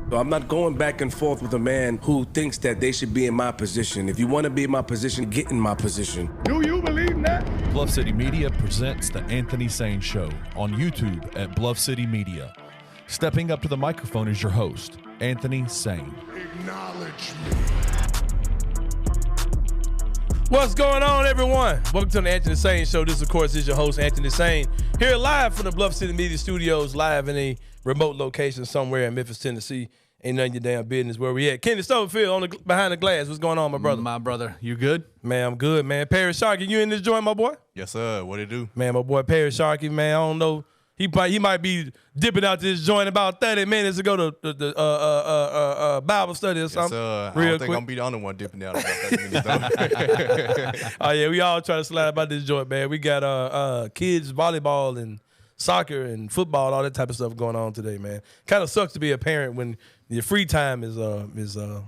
So I'm not going back and forth with a man who thinks that they should be in my position. If you want to be in my position, get in my position. Do you believe that? Bluff City Media presents The Anthony Sain Show on YouTube at Bluff City Media. Stepping up to the microphone is your host, Anthony Sain. Acknowledge me. What's going on, everyone? Welcome to the Anthony Sain Show. This, of course, is your host, Anthony Sain, here live from the Bluff City Media Studios, live in a remote location somewhere in Memphis, Tennessee. Ain't none of your damn business where we at. Kenny Stoverfield behind the glass. What's going on, my brother? My brother, you good? Man, I'm good, man. Perry Sharkey, you in this joint, my boy? Yes, sir. What it do? Man, my boy Perry Sharkey, man, I don't know. He might be dipping out this joint about 30 minutes ago to the Bible study or something. Yes, Real I don't think quick. I'm going to be the only one dipping out about 30 minutes, though. Oh, yeah, we all try to slide about this joint, man. We got kids volleyball and soccer and football, all that type of stuff going on today, man. Kind of sucks to be a parent when your free time is at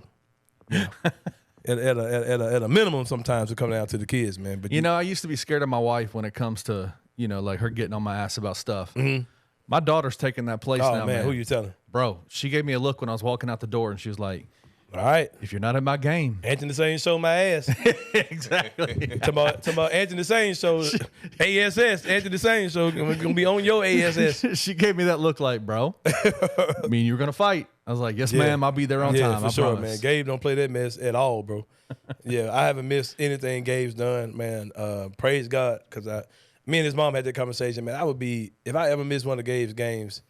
a minimum sometimes to come down to the kids, man. But You know, I used to be scared of my wife when it comes to, like her getting on my ass about stuff. Mm-hmm. My daughter's taking that place oh now, man, who you telling? Bro, she gave me a look when I was walking out the door, and she was like, All right, if you're not in my game. Anthony Sain Show, my ass. Exactly. Talking about Anthony Sain Show, ASS, Anthony Sain Show, gonna be on your ASS. She gave me that look like, bro, I mean, you were going to fight. I was like, yes, Yeah. ma'am, I'll be there on Yeah, time, for I sure, promise. man. Gabe don't play that mess at all, bro. Yeah, I haven't missed anything Gabe's done, man. Praise God, because me and his mom had that conversation, man. If I ever missed one of Gabe's games,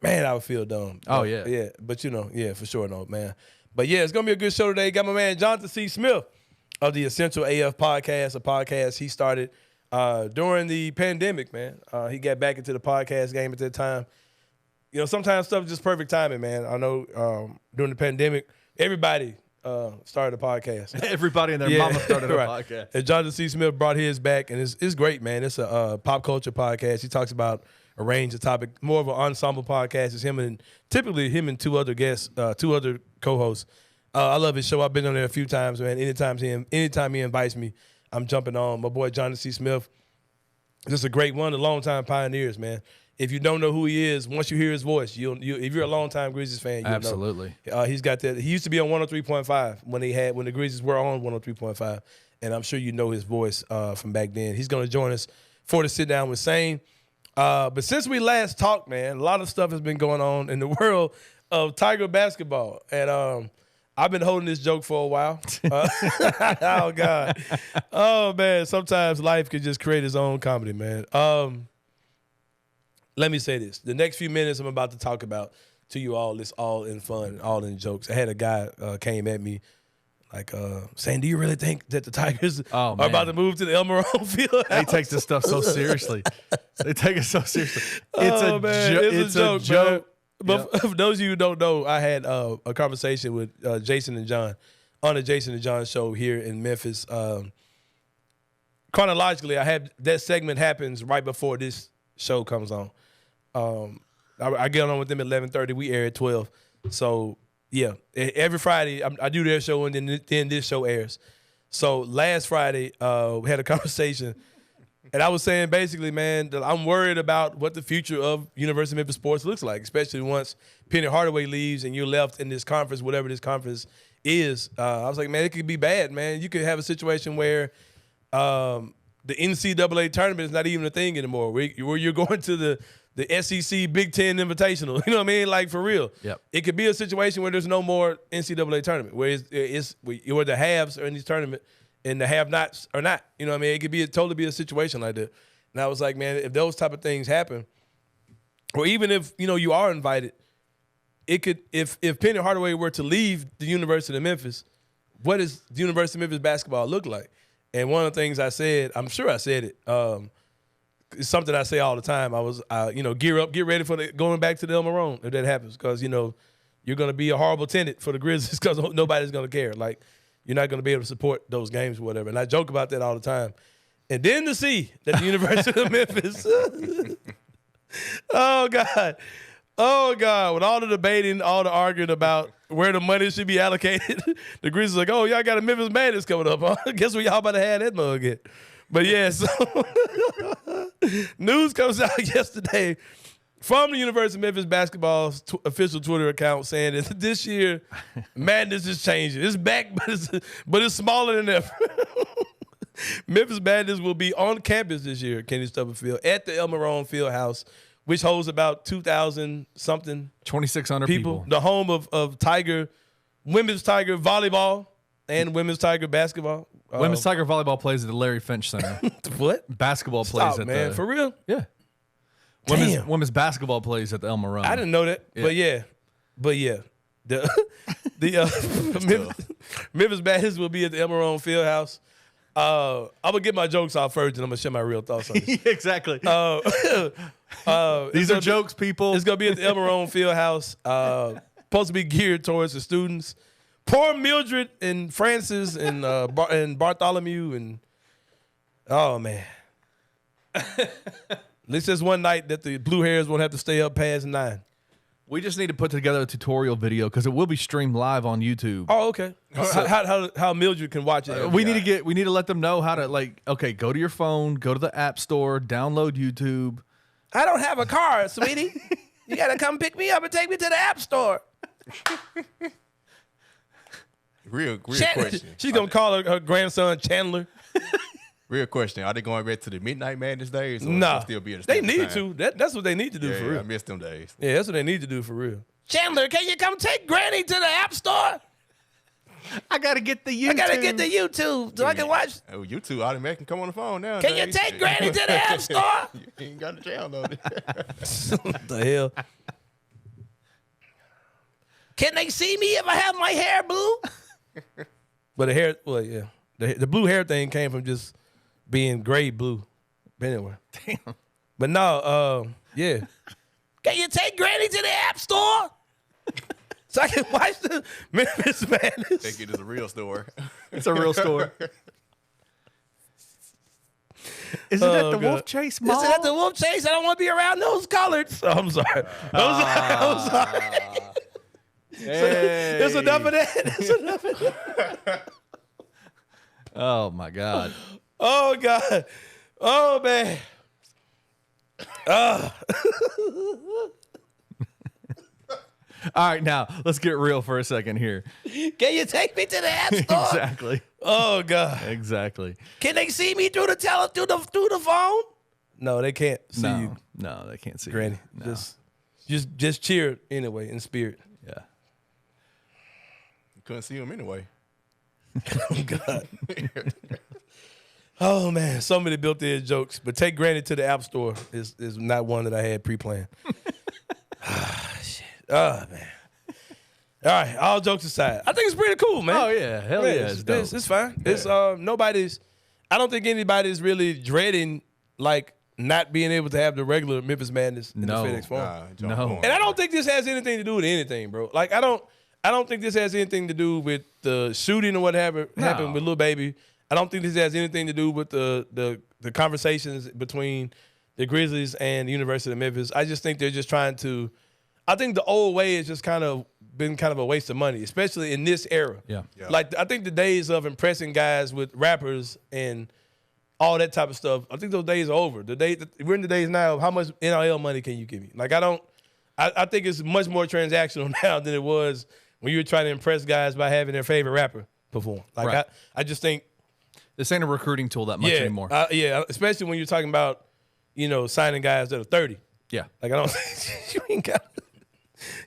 man, I would feel dumb. Oh, yeah. Yeah, but for sure, no, man. But yeah, it's going to be a good show today. Got my man Jonathan C. Smith of the Essential AF Podcast, a podcast he started during the pandemic, man. He got back into the podcast game at that time. You know, sometimes stuff is just perfect timing, man. I know during the pandemic, everybody started a podcast. Everybody and their mama started a podcast. And Jonathan C. Smith brought his back, and it's great, man. It's a pop culture podcast. He talks about a range of topics, more of an ensemble podcast. It's typically him and two other guests, two other co-hosts. I love his show. I've been on there a few times, man. Anytime he invites me, I'm jumping on. My boy Jonathan C. Smith, just a great one, a long-time pioneers, man. If you don't know who he is, once you hear his voice, if you're a long-time Grizzlies fan, you'll Absolutely. know. He's got that. He used to be on 103.5 when the Grizzlies were on 103.5, and I'm sure you know his voice from back then. He's going to join us for the sit down with Sain. But since we last talked, man, a lot of stuff has been going on in the world of Tiger basketball, and I've been holding this joke for a while. Oh God, oh man, sometimes life can just create its own comedy, man. Let me say this. The next few minutes I'm about to talk about to you all, it's all in fun, all in jokes. I had a guy came at me like saying, do you really think that the Tigers are about to move to the Elma Roane Fieldhouse? They take this stuff so seriously. They take it so seriously. It's a joke. Man. But for those of you who don't know, I had a conversation with Jason and John on the Jason and John show here in Memphis. Chronologically, that segment happens right before this show comes on. I get on with them at 11:30. We air at 12. So yeah, every Friday I do their show, and then this show airs. So last Friday we had a conversation, and I was saying basically, man, that I'm worried about what the future of University of Memphis sports looks like, especially once Penny Hardaway leaves and you're left in this conference, whatever this conference is. I was like, man, it could be bad, man. You could have a situation where the NCAA tournament is not even a thing anymore, where you're going to the SEC Big Ten Invitational. You know what I mean? Like, for real. Yep. It could be a situation where there's no more NCAA tournament, where where the haves are in this tournament and the have-nots are not. You know what I mean? It could totally be a situation like that. And I was like, man, if those type of things happen, or even if, you are invited, it could, if Penny Hardaway were to leave the University of Memphis, what does the University of Memphis basketball look like? And one of the things I said, I'm sure I said it, it's something I say all the time. I was, gear up, get ready for going back to the Elma Roane if that happens, because, you're going to be a horrible tenant for the Grizzlies because nobody's going to care. Like, you're not going to be able to support those games or whatever. And I joke about that all the time. And then to see that the University of Memphis, oh, God, with all the debating, all the arguing about where the money should be allocated, the Grizzlies are like, oh, y'all got a Memphis Madness coming up, huh? Guess what y'all about to have that mug at? But, yeah, so news comes out yesterday from the University of Memphis basketball's official Twitter account saying that this year, Madness is changing. It's back, but it's smaller than ever. Memphis Madness will be on campus this year at Kennedy Stubblefield at the Elma Roane Fieldhouse, which holds about 2,000-something 2,600 people. The home of women's Tiger volleyball and women's Tiger basketball. Women's Tiger volleyball plays at the Larry Finch Center. What? Basketball plays Stop, at man. For real? Yeah. Damn. Women's basketball plays at the Elma Roane. I didn't know that, but yeah. Memphis Madness will be at the Elma Roane Fieldhouse. I'm gonna get my jokes off first, and I'm gonna share my real thoughts on this. Exactly. These are jokes, people. It's gonna be at the Elma Roane Fieldhouse. Supposed to be geared towards the students. Poor Mildred and Francis and Bartholomew and oh man. At least there's one night that the blue hairs won't have to stay up past 9. We just need to put together a tutorial video because it will be streamed live on YouTube. Oh, okay. How Mildred can watch it? We need to let them know how to go to your phone, go to the App Store, download YouTube. I don't have a car, sweetie. You gotta come pick me up and take me to the App Store. Real question. She's gonna call her grandson Chandler. Real question. Are they going back to the Midnight Madness days? Or No. Still be at the They standard need time? to. That's what they need to do Yeah, for real. I miss them days. Yeah, that's what they need to do for real. Chandler, can you come take Granny to the App Store? I gotta get the YouTube. I gotta get the YouTube so I can watch. Oh, you two automatic can come on the phone now. Can you take Granny to the App Store? You ain't got the download it. What the hell? Can they see me if I have my hair blue? But the blue hair thing came from just being gray blue. But anyway. Damn. But no, yeah. Can you take Granny to the App Store? So I can watch the Memphis Madness. Think it is a real store. It's a real store. Is it at the Wolf Chase Mall? Is it at the Wolf Chase? I don't want to be around those coloreds. Oh, I'm sorry. I'm sorry. Hey. There's enough of that. There's enough of that. Oh my God. Oh God. Oh man. All right, now let's get real for a second here. Can you take me to the App Store? Exactly. Oh God. Exactly. Can they see me through the phone? No, they can't see you, No, they can't see Granny. you. No. Just cheer anyway in spirit. Yeah. Couldn't see him anyway. Oh God. Oh man, so many built-in jokes. But take Granny to the App Store is not one that I had pre-planned. Shit. Oh man. All right, all jokes aside, I think it's pretty cool, man. Oh yeah, hell yeah, it's dope. It's fine. Yeah. It's nobody's. I don't think anybody's really dreading like not being able to have the regular Memphis Madness in the FedEx Forum. No. And I don't think this has anything to do with anything, bro. Like I don't think this has anything to do with the shooting or what happened with Lil Baby. I don't think this has anything to do with the conversations between the Grizzlies and the University of Memphis. I just think they're just trying to. I think the old way has just been kind of a waste of money, especially in this era. Yeah. Like I think the days of impressing guys with rappers and all that type of stuff, I think those days are over. We're in the days now of how much NIL money can you give me? Like I think it's much more transactional now than it was when you were trying to impress guys by having their favorite rapper perform. Like right. I just think this ain't a recruiting tool that much anymore. Especially when you're talking about, signing guys that are 30. Yeah. Like I don't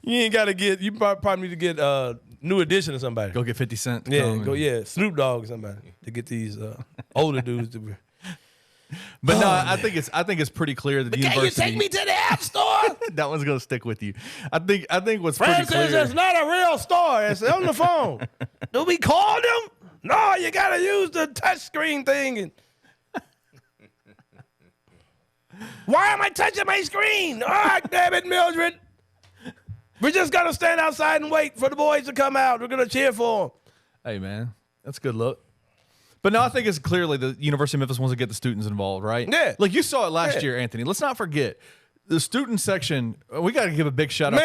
you ain't got to get, you probably need to get New Edition or somebody. Go get 50 Cent. Snoop Dogg or somebody to get these older dudes to be. But I think it's pretty clear that the university. Can you take me to the App Store? That one's gonna stick with you. I think what's Francis, pretty clear. it's not a real store. It's on the phone. Do we call them? No, you gotta use the touch screen thing. And why am I touching my screen? All right, damn it, Mildred. We're just gonna stand outside and wait for the boys to come out. We're gonna cheer for them. Hey man, that's a good look. But no, I think it's clearly the University of Memphis wants to get the students involved, right? Yeah. Like you saw it last year, Anthony. Let's not forget the student section. We got to give a big shout out to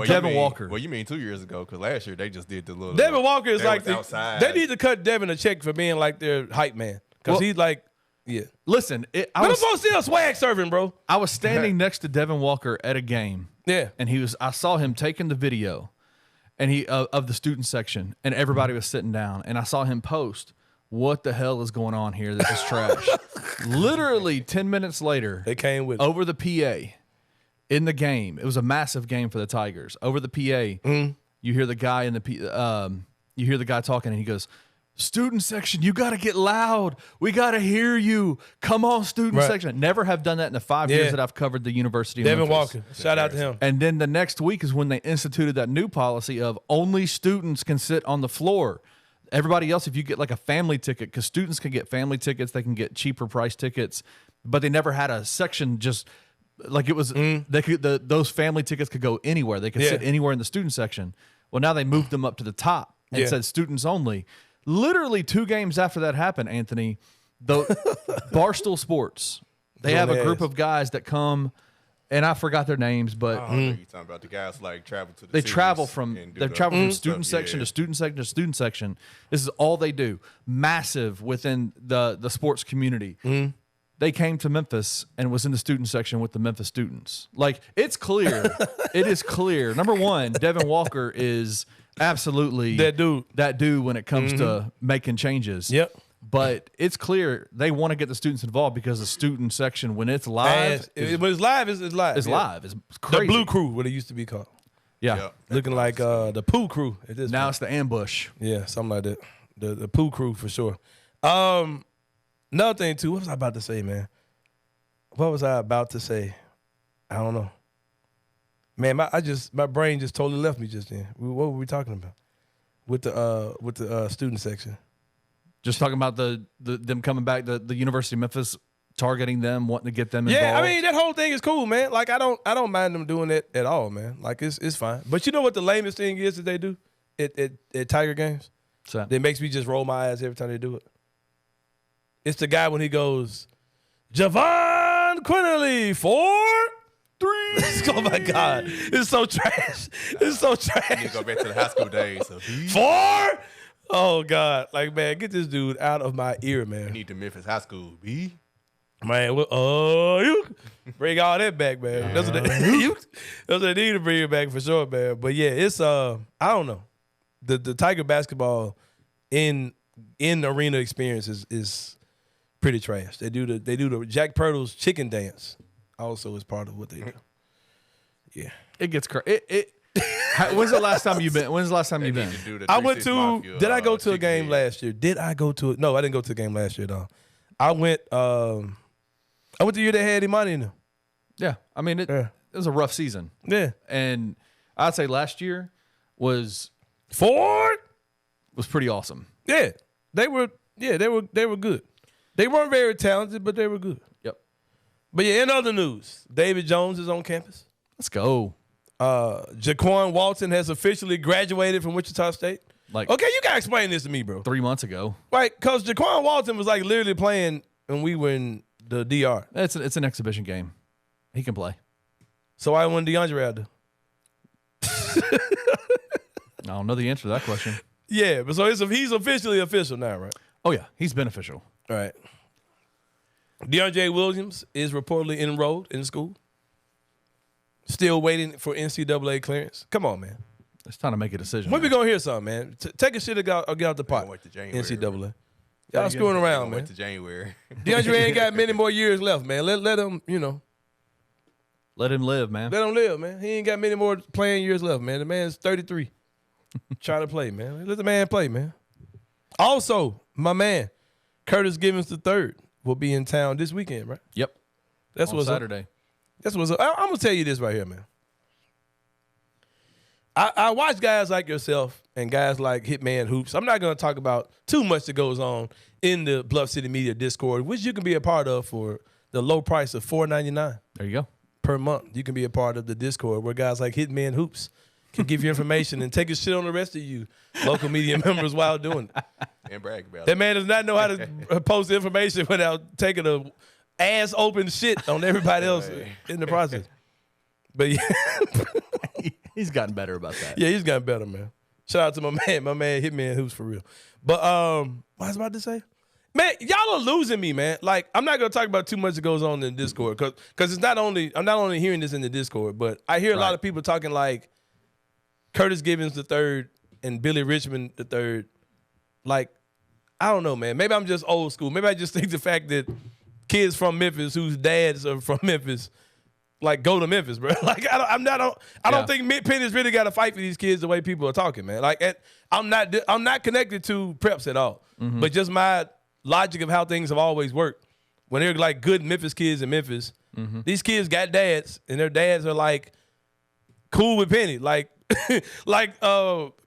Devin Walker. Well, you mean 2 years ago? Because last year they just did the little. Devin Walker is like outside. They need to cut Devin a check for being like their hype man because he's like, Yeah. Listen, But I'm still swag surfing, bro. I was standing next to Devin Walker at a game. Yeah. And I saw him taking the video and of the student section, and everybody was sitting down, and I saw him post, "What the hell is going on here? This is trash." Literally 10 minutes later, they came with over the PA in the game. It was a massive game for the Tigers. Over the PA, you hear the guy you hear the guy talking, and he goes, "Student section, you got to get loud. We got to hear you. Come on, student section." Never have done that in the 5 years that I've covered the University of Devin Memphis. Walker. Shout out to him. And then the next week is when they instituted that new policy of only students can sit on the floor. Everybody else, if you get like a family ticket, because students can get family tickets, they can get cheaper price tickets, but they never had a section just like it was. They could those family tickets could go anywhere. They could sit anywhere in the student section. Well, now they moved them up to the top and said students only. Literally 2 games after that happened, Anthony, the Barstool Sports, they have a group of guys that come, and I forgot their names, but you're talking about the guys like travel to the they cities travel from student stuff, section to student section to student section. This is all they do. Massive within the sports community. They came to Memphis and was in the student section with the Memphis students. Like, it's clear. It is clear. Number one, Devin Walker is absolutely that dude when it comes to making changes. Yep. But it's clear they want to get the students involved because the student section, when it's live, when it's live, it's live. It's live. It's crazy. The Blue Crew, what it used to be called. Yeah. Looking like the Pooh Crew at this now point. it's the Ambush. Yeah, something like that. The Pooh Crew for sure. Another thing too, what was I about to say, man? What was I about to say? I don't know. Man, my brain just totally left me just then. What were we talking about with the student section? Just talking about them coming back, the University of Memphis targeting them, wanting to get them involved. Yeah, I mean that whole thing is cool, man. Like I don't mind them doing it at all, man. Like it's fine. But you know what the lamest thing is that they do at Tiger games? That makes me just roll my eyes every time they do it. It's the guy when he goes, Javon Quinterly 4 3. Oh my God, it's so trash. It's so trash. You go back to the high school days. So 4. Oh God, like man, get this dude out of my ear, man. You need the Memphis high school, B. Man, you bring all that back, man. That's what they need to bring it back for sure, man. But yeah, it's I don't know. The Tiger basketball in arena experience is pretty trash. They do the Jack Pirtle's chicken dance also is part of what they do. Yeah, it gets crazy. When's the last time you've been? I went to. Did I go to a game last year? Did I go to it? No, I didn't go to a game last year though. I went the year they had Imani in them. Yeah, I mean it was a rough season. Yeah, and I'd say last year was pretty awesome. Yeah, they were good. They weren't very talented, but they were good. Yep. But yeah, in other news, David Jones is on campus. Let's go. Jaquan Walton has officially graduated from Wichita State. Okay, you gotta explain this to me, bro. 3 months ago, right? Because Jaquan Walton was like literally playing when we were in the DR. It's an exhibition game. He can play. So why wasn't DeAndre out there? I don't know the answer to that question. Yeah, but so he's officially official now, right? Oh yeah, he's beneficial. All right. DeAndre Williams is reportedly enrolled in school. Still waiting for NCAA clearance. Come on, man. It's time to make a decision. When we gonna hear something, man? Take a shit or get out the pot. Wait to January, NCAA. Y'all screwing around, man. Wait to January. DeAndre ain't got many more years left, man. Let him, Let him live, man. Let him live, man. He ain't got many more playing years left, man. The man's 33. Trying to play, man. Let the man play, man. Also, my man, Curtis Givens III will be in town this weekend, right? Yep. That's what's Saturday. Up. That's what's up. I'm gonna tell you this right here, man. I watch guys like yourself and guys like Hitman Hoops. I'm not gonna talk about too much that goes on in the Bluff City Media Discord, which you can be a part of for the low price of $4.99. There you go. Per month. You can be a part of the Discord where guys like Hitman Hoops can give you information and take a shit on the rest of you local media members while doing it. And brag about it. That man does not know how to post information without taking a ass open shit on everybody else in the process. But yeah. He's gotten better about that. Yeah, he's gotten better, man. Shout out to my man Hitman Hoops for real. But what I was about to say? Man, y'all are losing me, man. Like, I'm not gonna talk about too much that goes on in the Discord, because it's not only I'm not only hearing this in the Discord, but I hear a lot of people talking like Curtis Gibbons III and Billy Richmond III. Like, I don't know, man. Maybe I'm just old school. Maybe I just think the fact that kids from Memphis whose dads are from Memphis, like, go to Memphis, bro. Like, I don't think Penny's really got to fight for these kids the way people are talking, man. Like, I'm not connected to preps at all, but just my logic of how things have always worked. When they're like good Memphis kids in Memphis, these kids got dads, and their dads are like cool with Penny. Like,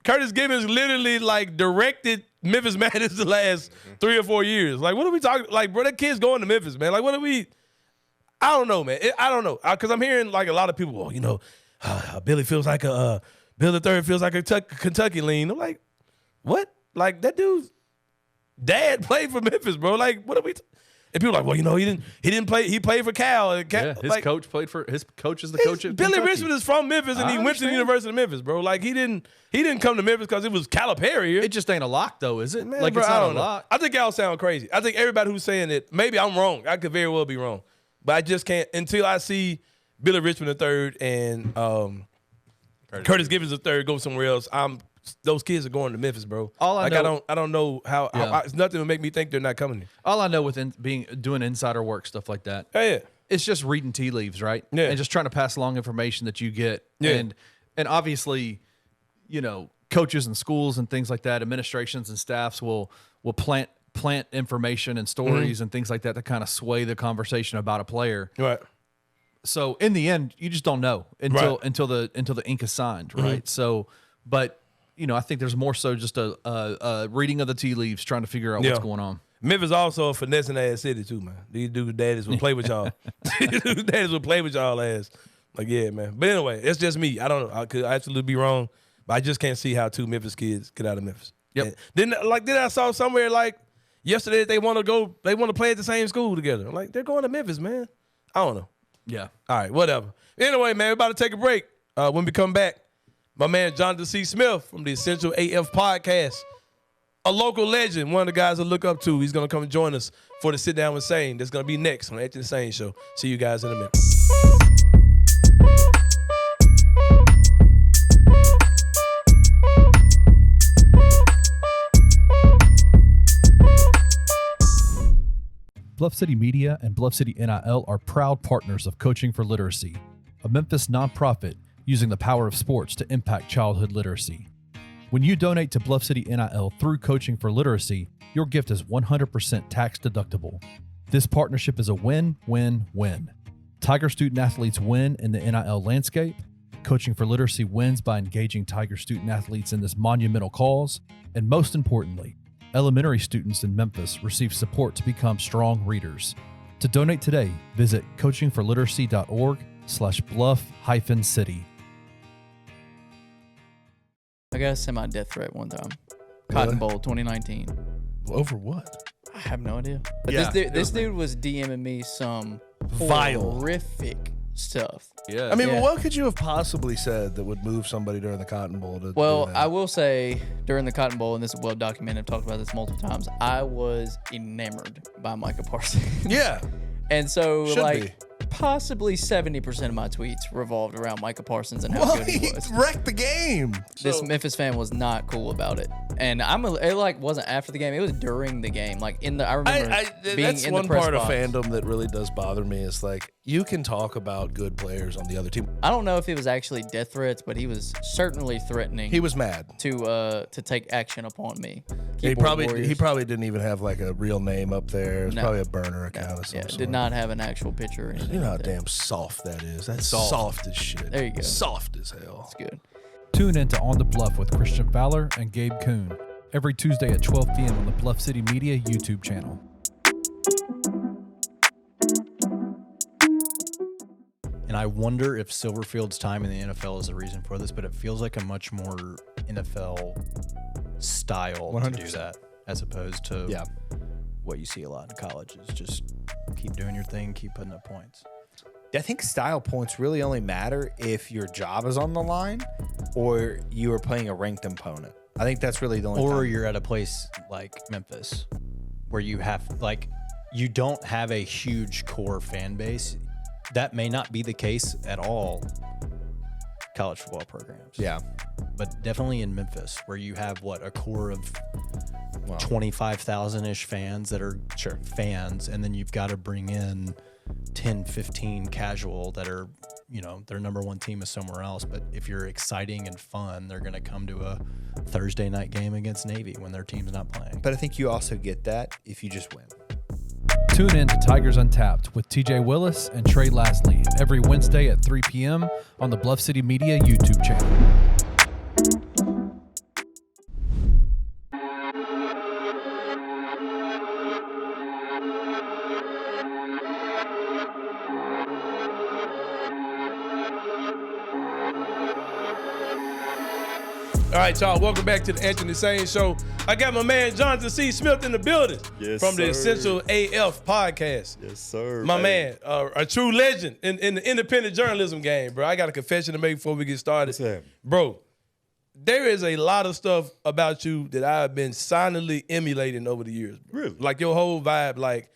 Curtis Gibbons literally like directed Memphis Madness the last 3 or 4 years. Like, what are we talking? Like, bro, that kid's going to Memphis, man. Like, what are we? I don't know, man. I don't know, because I'm hearing like a lot of people. Well, you know, Billy feels like Bill III feels like a Kentucky lean. I'm like, what? Like, that dude's dad played for Memphis, bro. Like, what are we? And people are like, well, you know, he didn't play. He played for Cal. And his coach played for his coach is the coach of Billy Kentucky. Richmond is from Memphis, and he went to the University of Memphis, bro. Like, he didn't come to Memphis because it was Calipari here. It just ain't a lock, though, is it? Man, Like, bro, it's I not don't a know. lock. I think y'all sound crazy. I think everybody who's saying it, maybe I'm wrong. I could very well be wrong, but I just can't until I see Billy Richmond III and Curtis Gibbons III go somewhere else. Those kids are going to Memphis, bro. All I know, I don't know how. It's nothing to make me think they're not coming here. all I know with doing insider work, stuff like that, Yeah. it's just reading tea leaves, right? Yeah. And just trying to pass along information that you get. Yeah. And obviously, you know, coaches and schools and things like that, administrations and staffs will plant information and stories and things like that to kind of sway the conversation about a player. Right. So in the end, you just don't know until the ink is signed, right? So, but you know, I think there's more so just a reading of the tea leaves, trying to figure out what's going on. Memphis also a finessing ass city too, man. These dudes' daddies will play with y'all. These dudes' daddies will play with y'all ass. Like, yeah, man. But anyway, it's just me. I don't know. I could absolutely be wrong, but I just can't see how 2 Memphis kids get out of Memphis. Yep. And then I saw somewhere like yesterday they want to play at the same school together. I'm like, they're going to Memphis, man. I don't know. Yeah. All right, whatever. Anyway, man, we're about to take a break. When we come back, my man Jonathan C. Smith from the Essential AF podcast, a local legend, one of the guys I look up to. He's going to come and join us for the Sit Down with Sain. That's going to be next on the Anthony Sain Show. See you guys in a minute. Bluff City Media and Bluff City NIL are proud partners of Coaching for Literacy, a Memphis nonprofit using the power of sports to impact childhood literacy. When you donate to Bluff City NIL through Coaching for Literacy, your gift is 100% tax deductible. This partnership is a win-win-win. Tiger student athletes win in the NIL landscape. Coaching for Literacy wins by engaging Tiger student athletes in this monumental cause. And most importantly, elementary students in Memphis receive support to become strong readers. To donate today, visit coachingforliteracy.org/bluff-city. I got a semi-death threat one time. Cotton Bowl 2019. Over what? I have no idea. But Yeah, this dude was DMing me some Vile. horrific stuff. Yeah. I mean, Yeah. what could you have possibly said that would move somebody during the Cotton Bowl to Well, do that? I will say during the Cotton Bowl, and this is well documented, I've talked about this multiple times, I was enamored by Micah Parsons. Yeah. And so, Should like, be. possibly 70% of my tweets revolved around Micah Parsons and how Well, good he he was. wrecked the game. This So- Memphis fan was not cool about it, and it like wasn't after the game; it was during the game. Like I remember being that's in one the press part box. of fandom that really does bother me is like you can talk about good players on the other team. I don't know if it was actually death threats, but he was certainly threatening. He was mad. to take action upon me. He Keyboard probably Warriors. didn't even have like a real name up there. It was No. probably a burner account or something. did not have an actual picture or anything. You know how like that. damn soft that is. That's soft as shit. There you go. Soft as hell. It's good. Tune in to On the Bluff with Christian Fowler and Gabe Kuhn every Tuesday at 12 p.m. on the Bluff City Media YouTube channel. And I wonder if Silverfield's time in the NFL is the reason for this, but it feels like a much more NFL style to do 100%. that as opposed to Yeah. what you see a lot in college is just keep doing your thing, keep putting up points. I think style points really only matter if your job is on the line or you are playing a ranked opponent. I think that's really the only Or time. you're at a place like Memphis where you have you don't have a huge core fan base. That may not be the case at all college football programs. Yeah. But definitely in Memphis, where you have a core of 25,000-ish fans that are fans, and then you've got to bring in 10, 15 casual that are, their number one team is somewhere else. But if you're exciting and fun, they're going to come to a Thursday night game against Navy when their team's not playing. But I think you also get that if you just win. Tune in to Tigers Untapped with TJ Willis and Trey Lasley every Wednesday at 3 p.m. on the Bluff City Media YouTube channel. All right, y'all, welcome back to the Anthony Sain Show. I got my man Jonathan C. Smith in the building from the Essential AF podcast. Yes, sir. My man, a true legend in the independent journalism game, bro. I got a confession to make before we get started. What's that? Bro, there is a lot of stuff about you that I've been silently emulating over the years. Bro. Really? Like your whole vibe, like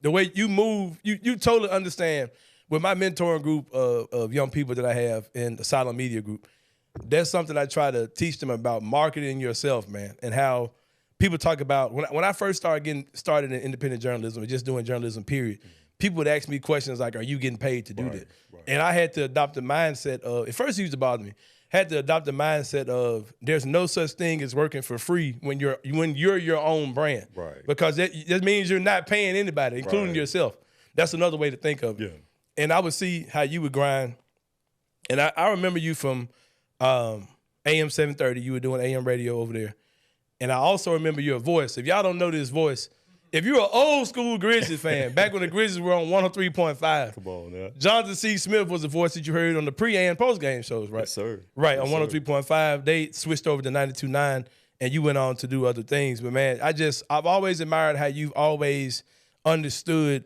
the way you move, you totally understand. With my mentoring group of young people that I have in the Silent Media group, that's something I try to teach them about marketing yourself, man, and how people talk about when I first started getting started in independent journalism, or just doing journalism, period. People would ask me questions like, "Are you getting paid to do that?" Right. And I had to adopt the mindset of. At first, it used to bother me. Had to adopt the mindset of there's no such thing as working for free when you're your own brand, right? Because that means you're not paying anybody, including yourself. That's another way to think of it. Yeah. And I would see how you would grind, and I remember you from. AM 730, you were doing AM radio over there. And I also remember your voice. If y'all don't know this voice, if you're an old school Grizzlies fan, back when the Grizzlies were on 103.5, come on now. Jonathan C. Smith was the voice that you heard on the pre and post game shows, right? Yes, sir. Right, yes, on 103.5. They switched over to 92.9, and you went on to do other things. But man, I've always admired how you've always understood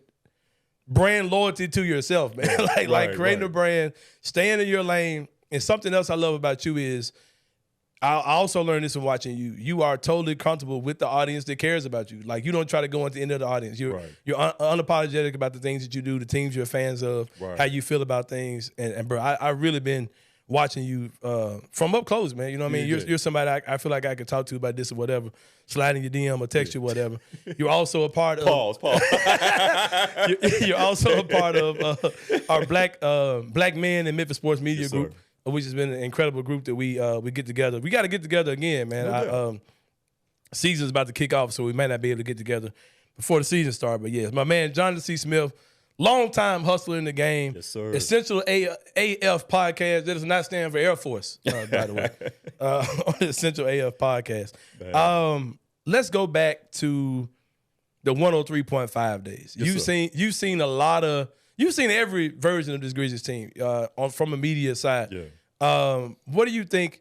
brand loyalty to yourself, man. like creating a brand, staying in your lane. And something else I love about you is I also learned this from watching you. You are totally comfortable with the audience that cares about you. Like, you don't try to go into the end of the audience. You're unapologetic about the things that you do, the teams you're fans of, how you feel about things. And bro, I've really been watching you from up close, man. You know what I mean? You're somebody I feel like I could talk to about this or whatever, sliding your DM or text you, whatever. You're also a part of... Pause. You're also a part of our black men in Memphis Sports Media group. Sir. Which has been an incredible group that we get together. We got to get together again, man. Season's about to kick off, so we might not be able to get together before the season starts. But yes, my man Jonathan C. Smith, longtime hustler in the game. Yes, sir. Essential AF podcast. That does not stand for Air Force, by the way. On the Essential AF podcast. Let's go back to the 103.5 days. Yes, You've seen a lot of. You've seen every version of this Grizzlies team from a media side. Yeah. What do you think?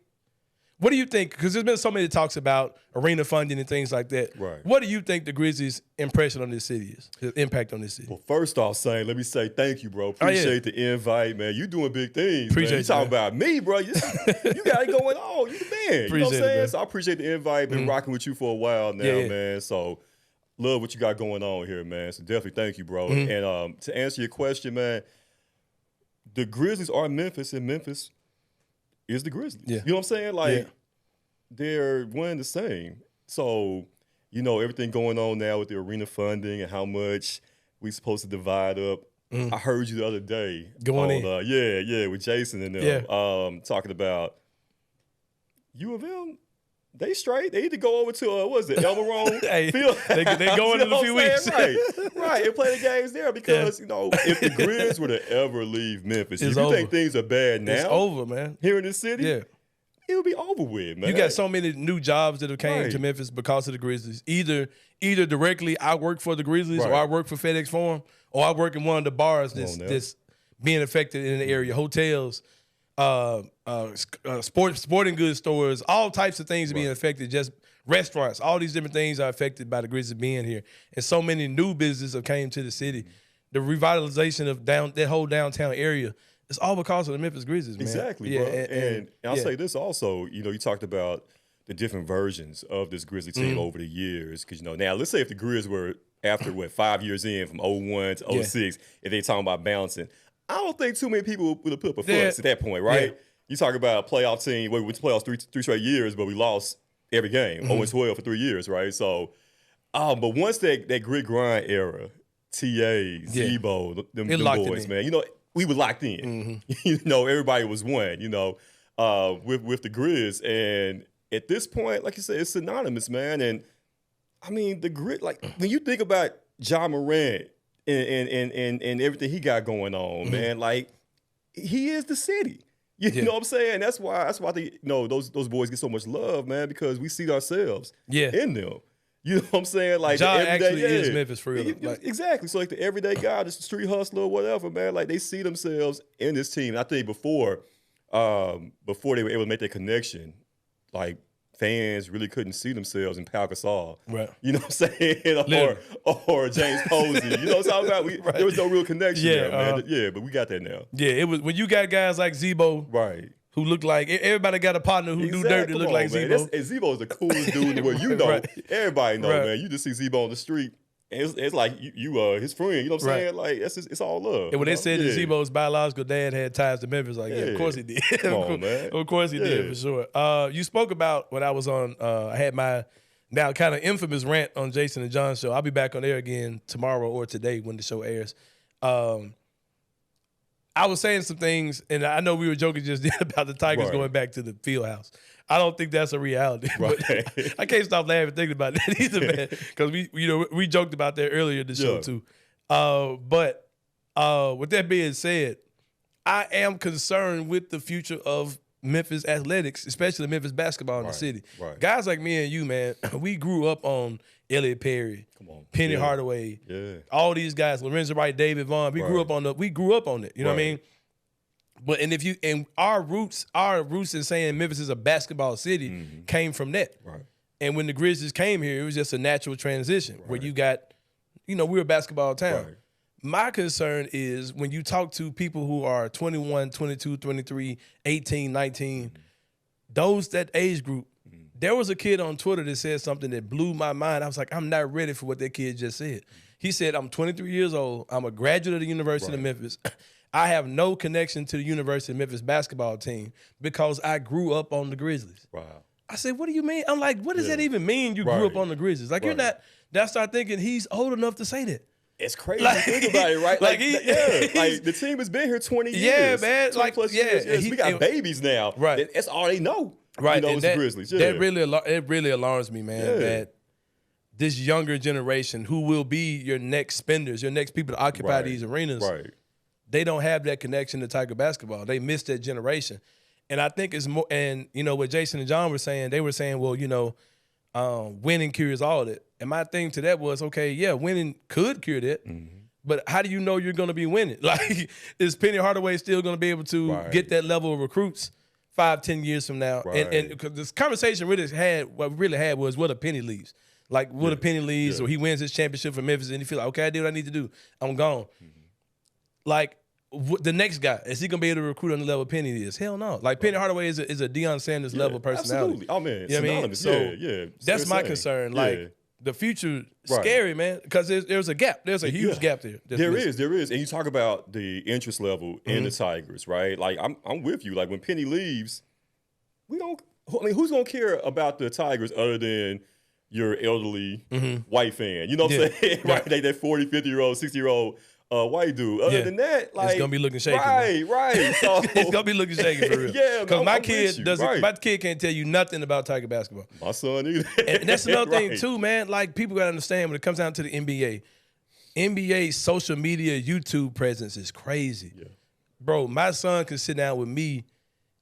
What do you think? Because there's been so many talks about arena funding and things like that. Right. What do you think the Grizzlies' impression on this city is? The impact on this city? Well, first off, Sain, let me say thank you, bro. Appreciate the invite, man. You doing big things. Appreciate man. You talking about me, bro. You got it going on. You the man. You know what I'm saying? So I appreciate the invite. Been rocking with you for a while now, man. So love what you got going on here, man. So definitely thank you, bro. And to answer your question, man, the Grizzlies are Memphis, and Memphis is the Grizzlies. Yeah. You know what I'm saying? Like, they're one and the same. So, you know, everything going on now with the arena funding and how much we supposed to divide up. I heard you the other day. With Jason and them talking about U of M. They straight. They need to go over to Elma Roane Field. They going in a few weeks, right, and play the games there because you know if the Grizz were to ever leave Memphis, if you think things are bad now, it's over, man. Here in this city, it would be over with, man. You got so many new jobs that have came to Memphis because of the Grizzlies. Either directly, I work for the Grizzlies, or I work for FedEx Forum, or I work in one of the bars that's being affected in the area, hotels. Sporting goods stores, all types of things are being affected. Just restaurants, all these different things are affected by the Grizzlies being here, and so many new businesses have came to the city. The revitalization of that whole downtown area, it's all because of the Memphis Grizzlies, man. Exactly, bro. And I'll say this also. You know, you talked about the different versions of this Grizzly team over the years. Because, now let's say if the Grizz were after, 5 years in from 01 to 06, if they talking about bouncing, I don't think too many people would have put up a fuss at that point, right? Yeah. You talk about a playoff team, we went to playoffs three straight years, but we lost every game, 0-12 for 3 years, right? So, but once that grit grind era, TA, Zebo, them boys, man, we were locked in. Everybody was one, with the Grizz. And at this point, like you said, it's synonymous, man. And I mean, the grit, like when you think about Ja Morant and everything he got going on, man, like he is the city. You know what I'm saying? That's why those boys get so much love, man, because we see ourselves in them. You know what I'm saying? Like Ja actually is Memphis for real. Exactly. So like the everyday guy, the street hustler, or whatever, man, like they see themselves in this team. And I think before they were able to make that connection, like fans really couldn't see themselves in Pau Gasol. Right. You know what I'm saying? or James Posey. You know what I'm talking about? There was no real connection there, man. Yeah, but we got that now. Yeah, it was when you got guys like Zebo, right, who look like everybody got a partner who do dirt that look like man. Zebo. Zebo's the coolest dude in the world. Everybody know, man. You just see Zebo on the street. It's like you his friend, you know what I'm saying? Like it's all love. And when they said that Zebo's biological dad had ties to Memphis, of course he did. Come on, man. Of course he did, for sure. You spoke about when I was on, I had my now kind of infamous rant on Jason and John's show. I'll be back on air again tomorrow or today when the show airs. I was saying some things, and I know we were joking just then about the Tigers going back to the Fieldhouse. I don't think that's a reality. But I can't stop laughing thinking about that either, man. Because we joked about that earlier in the show too. But with that being said, I am concerned with the future of Memphis athletics, especially Memphis basketball in the city. Right. Guys like me and you, man, we grew up on Elliot Perry, Penny Hardaway, all these guys, Lorenzo Wright, David Vaughn. We grew up on it. You know what I mean? But and our roots in saying Memphis is a basketball city came from that. Right. And when the Grizzlies came here, it was just a natural transition where you got, we're a basketball town. Right. My concern is when you talk to people who are 21, 22, 23, 18, 19, that age group, there was a kid on Twitter that said something that blew my mind. I was like, I'm not ready for what that kid just said. He said, I'm 23 years old. I'm a graduate of the University of Memphis. I have no connection to the University of Memphis basketball team because I grew up on the Grizzlies. Wow. I said, what do you mean? I'm like, what does that even mean you grew up on the Grizzlies? Like, you're not, I start thinking he's old enough to say that. It's crazy to think about it, right? Like the team has been here 20 years. Yeah, man. 20 plus years. Yes, we got babies now. Right. That's all they know. Right. It's the Grizzlies. That really alarms me, man, that this younger generation who will be your next spenders, your next people to occupy these arenas, they don't have that connection to Tiger basketball. They missed that generation. And I think it's more, and what Jason and John were saying, they were saying, well, winning cures all of it. And my thing to that was, okay, winning could cure that, but how do you know you're going to be winning? Like, is Penny Hardaway still going to be able to get that level of recruits 5-10 years from now? And because this conversation what we really had was what a Penny leaves. Like, what a Penny leaves, or he wins his championship for Memphis, and he feels like, okay, I did what I need to do. I'm gone. Like, the next guy, is he going to be able to recruit on the level Penny is? Hell no. Like, Penny Hardaway is a Deion Sanders level personality. Absolutely. Oh, man. You know what I mean? So that's my concern. Like, the future, scary, man, because there's a gap. There's a huge gap there. There is. And you talk about the interest level in the Tigers, right? Like, I'm with you. Like, when Penny leaves, who's going to care about the Tigers other than your elderly white fan? You know what I'm saying? Right. Like that 40, 50-year-old, 60-year-old white dude. Other than that, like, it's gonna be looking shaky. Right. So it's gonna be looking shaky for real. Because my kid doesn't. My kid can't tell you nothing about Tiger basketball. My son either. And that's another thing too, man. Like, people gotta understand when it comes down to the NBA's social media, YouTube presence is crazy. Bro, my son can sit down with me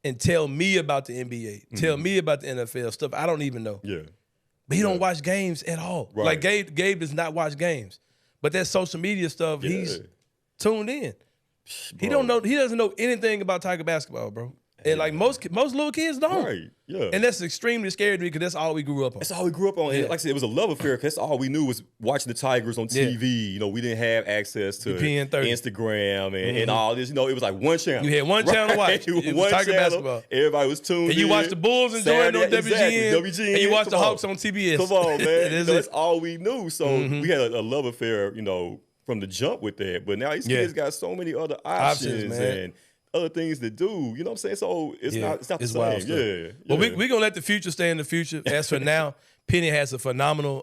and tell me about the NBA, tell me about the NFL stuff I don't even know. But he don't watch games at all. Like, Gabe does not watch games. But that social media stuff, he's tuned in. He don't know. He doesn't know anything about Tiger basketball, bro. And like most little kids don't. Right. Yeah. And that's extremely scary to me because that's all we grew up on. That's all we grew up on. And like I said, it was a love affair because that's all we knew was watching the Tigers on TV. You know, we didn't have access to Instagram and all this. You know, it was like one channel. You had one channel to watch. It was Tiger basketball. Everybody was tuned in. And you watched the Bulls and Jordan on WGN. WGN. And you watched the Hawks on TBS. Come on, man. That's all we knew. So we had a love affair, you know, from the jump with that. But now these kids got so many other options and other things to do. You know what I'm saying? So it's not the same. Yeah. Well, we're going to let the future stay in the future. As for now, Penny has a phenomenal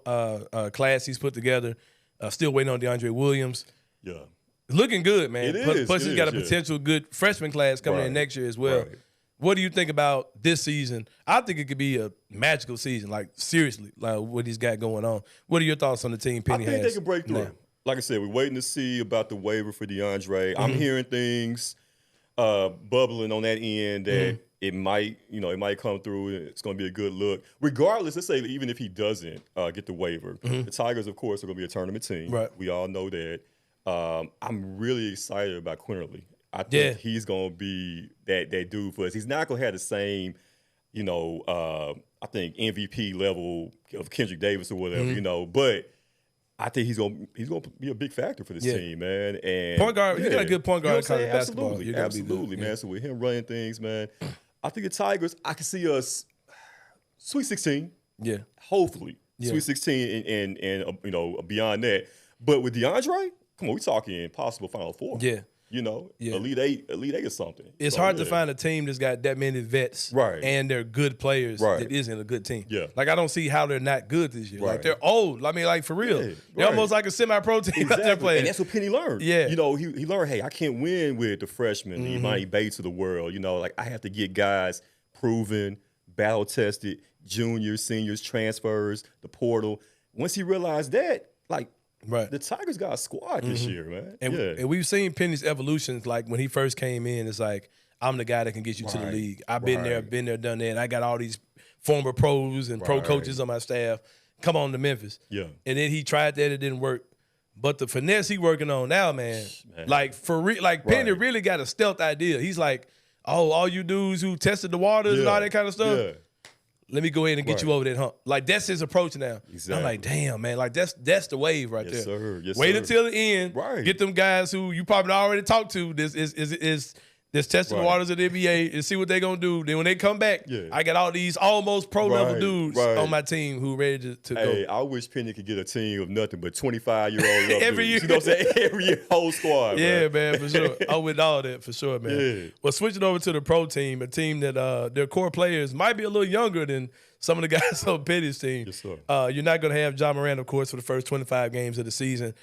class he's put together. Still waiting on DeAndre Williams. Yeah. Looking good, man. Plus he's got a yeah. potential good freshman class coming in next year as well. Right. What do you think about this season? I think it could be a magical season, like seriously, like what he's got going on. What are your thoughts on the team Penny has? I think they can break through. now? Like I said, we're waiting to see about the waiver for DeAndre. I'm hearing things bubbling on that end that it might come through. It's going to be a good look. Regardless, let's say even if he doesn't get the waiver, the Tigers, of course, are going to be a tournament team. Right. We all know that. I'm really excited about Quinterly. I think he's going to be that dude for us. He's not going to have the same, I think MVP level of Kendrick Davis or whatever, but I think he's gonna be a big factor for this team, man. And point guard, you got a good point guard in college basketball. basketball. Absolutely, man. So with him running things, man, I think the Tigers, I can see us Sweet 16. Yeah, hopefully Sweet 16 and beyond that. But with DeAndre, come on, we talking possible Final Four. Yeah. Elite eight or something. It's hard to find a team that's got that many vets, and they're good players that isn't a good team. Yeah, like I don't see how they're not good this year. Like they're old. I mean, like for real, they're almost like a semi-pro team out there playing. And that's what Penny learned. Yeah, he learned. Hey, I can't win with the freshmen, the Imani Bates of the world. Like I have to get guys proven, battle tested, juniors, seniors, transfers, the portal. Once he realized that, the Tigers got a squad this year, man. And we've seen Penny's evolutions. Like when he first came in, it's like, I'm the guy that can get you to the league. I've been there, done that. And I got all these former pros and pro coaches on my staff. Come on to Memphis. Yeah. And then he tried that, it didn't work. But the finesse he working on now, man. Like for real, Penny really got a stealth idea. He's like, oh, all you dudes who tested the waters and all that kind of stuff. Yeah. Let me go ahead and get you over that hump. Like that's his approach now. Exactly. I'm like, damn, man. Like that's the wave right there. Sir. Yes, Wait sir. until the end. Get them guys who you probably already talked to. This testing the waters of the NBA and see what they're gonna do. Then when they come back, I got all these almost pro level dudes on my team who ready to go. Hey, I wish Penny could get a team of nothing but 25-year-old every year. You know what I'm saying? Every year, whole squad. Yeah, man, for sure. I'm with all that for sure, man. Yeah. Well, switching over to the pro team, a team that their core players might be a little younger than some of the guys on Penny's team. Yes, sir. You're not going to have John Moran, of course, for the first 25 games of the season.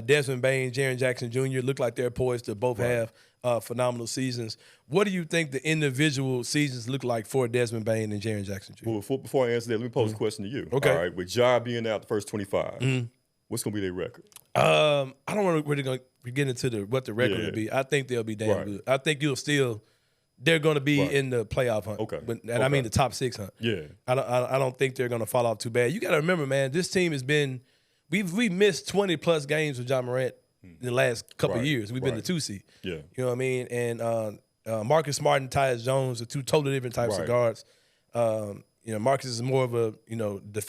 Desmond Bain, Jaren Jackson Jr. look like they're poised to both have phenomenal seasons. What do you think the individual seasons look like for Desmond Bain and Jaren Jackson Jr.? Well, before I answer that, let me pose a question to you. Okay. All right. With Ja being out the first 25, what's going to be their record? I don't want to really get into what the record will be. I think they'll be damn good. I think they're going to be in the playoff hunt. Okay. I mean the top 6 hunt. Yeah. I don't think they're going to fall off too bad. You got to remember, man, this team has been we missed 20+ games with John Morant in the last couple of years. We've been the 2 seed. Yeah. You know what I mean? And Marcus Smart and Tyus Jones are 2 totally different types of guards. Marcus is more of a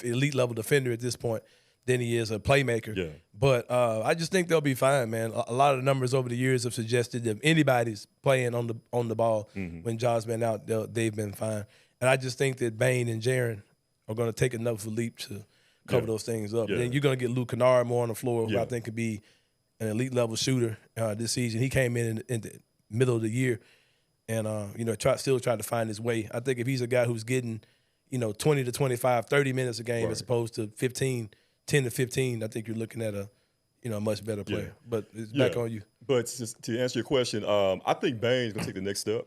elite level defender at this point than he is a playmaker. Yeah. But I just think they'll be fine, man. A lot of the numbers over the years have suggested that if anybody's playing on the ball when John's been out, they've been fine. And I just think that Bain and Jaren are going to take enough of a leap to cover those things up. Yeah. Then you're going to get Luke Kennard more on the floor, who I think could be an elite level shooter this season. He came in the middle of the year and still tried to find his way. I think if he's a guy who's getting 20 to 25, 30 minutes a game as opposed to 10 to 15, I think you're looking at a much better player. But it's back on you. But to answer your question, I think Bain's going to take the next step.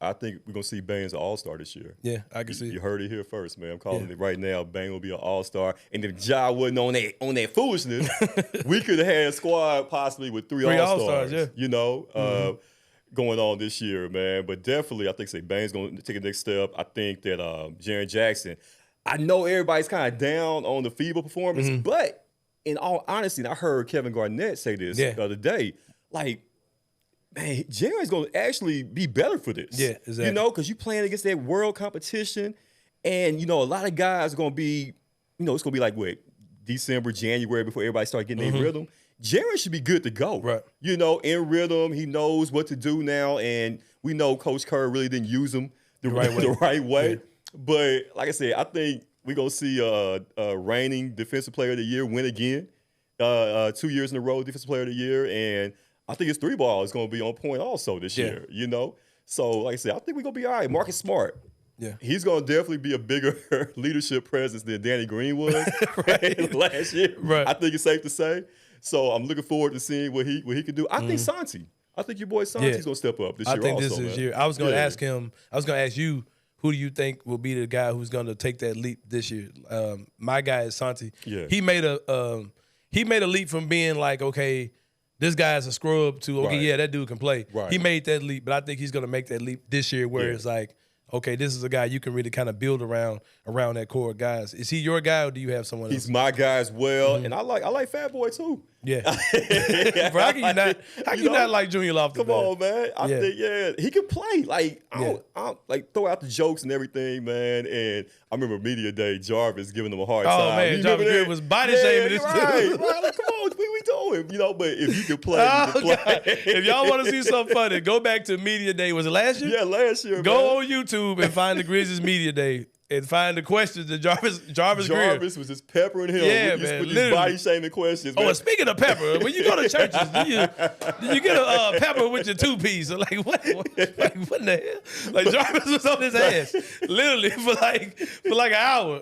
I think we're going to see Bain as an all-star this year. Yeah, I can see it. You heard it here first, man. I'm calling it right now. Bain will be an all-star. And if Ja wasn't on that foolishness, we could have had a squad possibly with three all-stars, going on this year, man. But definitely, I think Bain's going to take the next step. I think that Jaren Jackson, I know everybody's kind of down on the FIBA performance, but in all honesty, and I heard Kevin Garnett say this the other day, man, Jaren's going to actually be better for this. Yeah, exactly. You know, because you're playing against that world competition. And, you know, a lot of guys are going to be, you know, it's going to be like, what, December, January before everybody start getting their rhythm. Jaren should be good to go. Right. You know, in rhythm, he knows what to do now. And we know Coach Kerr really didn't use him the right way. Yeah. But like I said, I think we're going to see a reigning Defensive Player of the Year win again. 2 years in a row, Defensive Player of the Year. And I think his 3-ball is going to be on point also this year, you know. So, like I said, I think we're going to be all right. Marcus Smart. Yeah. He's going to definitely be a bigger leadership presence than Danny Green was last year. Right. I think it's safe to say. So I'm looking forward to seeing what he can do. I think Santi. I think your boy Santi's going to step up this year also. I think this is year. I was going to ask him. I was going to ask you, who do you think will be the guy who's going to take that leap this year? My guy is Santi. Yeah. He made a leap from being like, okay, this guy's a scrub to, okay, yeah, that dude can play. Right. He made that leap, but I think he's going to make that leap this year where it's like, okay, this is a guy you can really kind of build around that core of guys. Is he your guy, or do you have someone else? He's my guy as well, and I like Fat Boy too. Yeah. Bro, how can you not like Junior Loftus? Come on, man. I think, he can play. Like, I like throw out the jokes and everything, man. And I remember Media Day, Jarvis giving them a hard time. Oh, man, Jarvis was body shaming this right. Like, come on, what we doing? You know, but if you can play, you can play. God. If y'all want to see something funny, go back to Media Day. Was it last year? Yeah, last year, Go on YouTube and find the Grizzlies Media Day. And find the questions that Jarvis Greer. Was just peppering him with these body shaming questions. Man. Oh, and speaking of pepper, when you go to churches, do you get a pepper with your 2-piece? Like what in the hell? Like Jarvis was on his ass, literally for like an hour.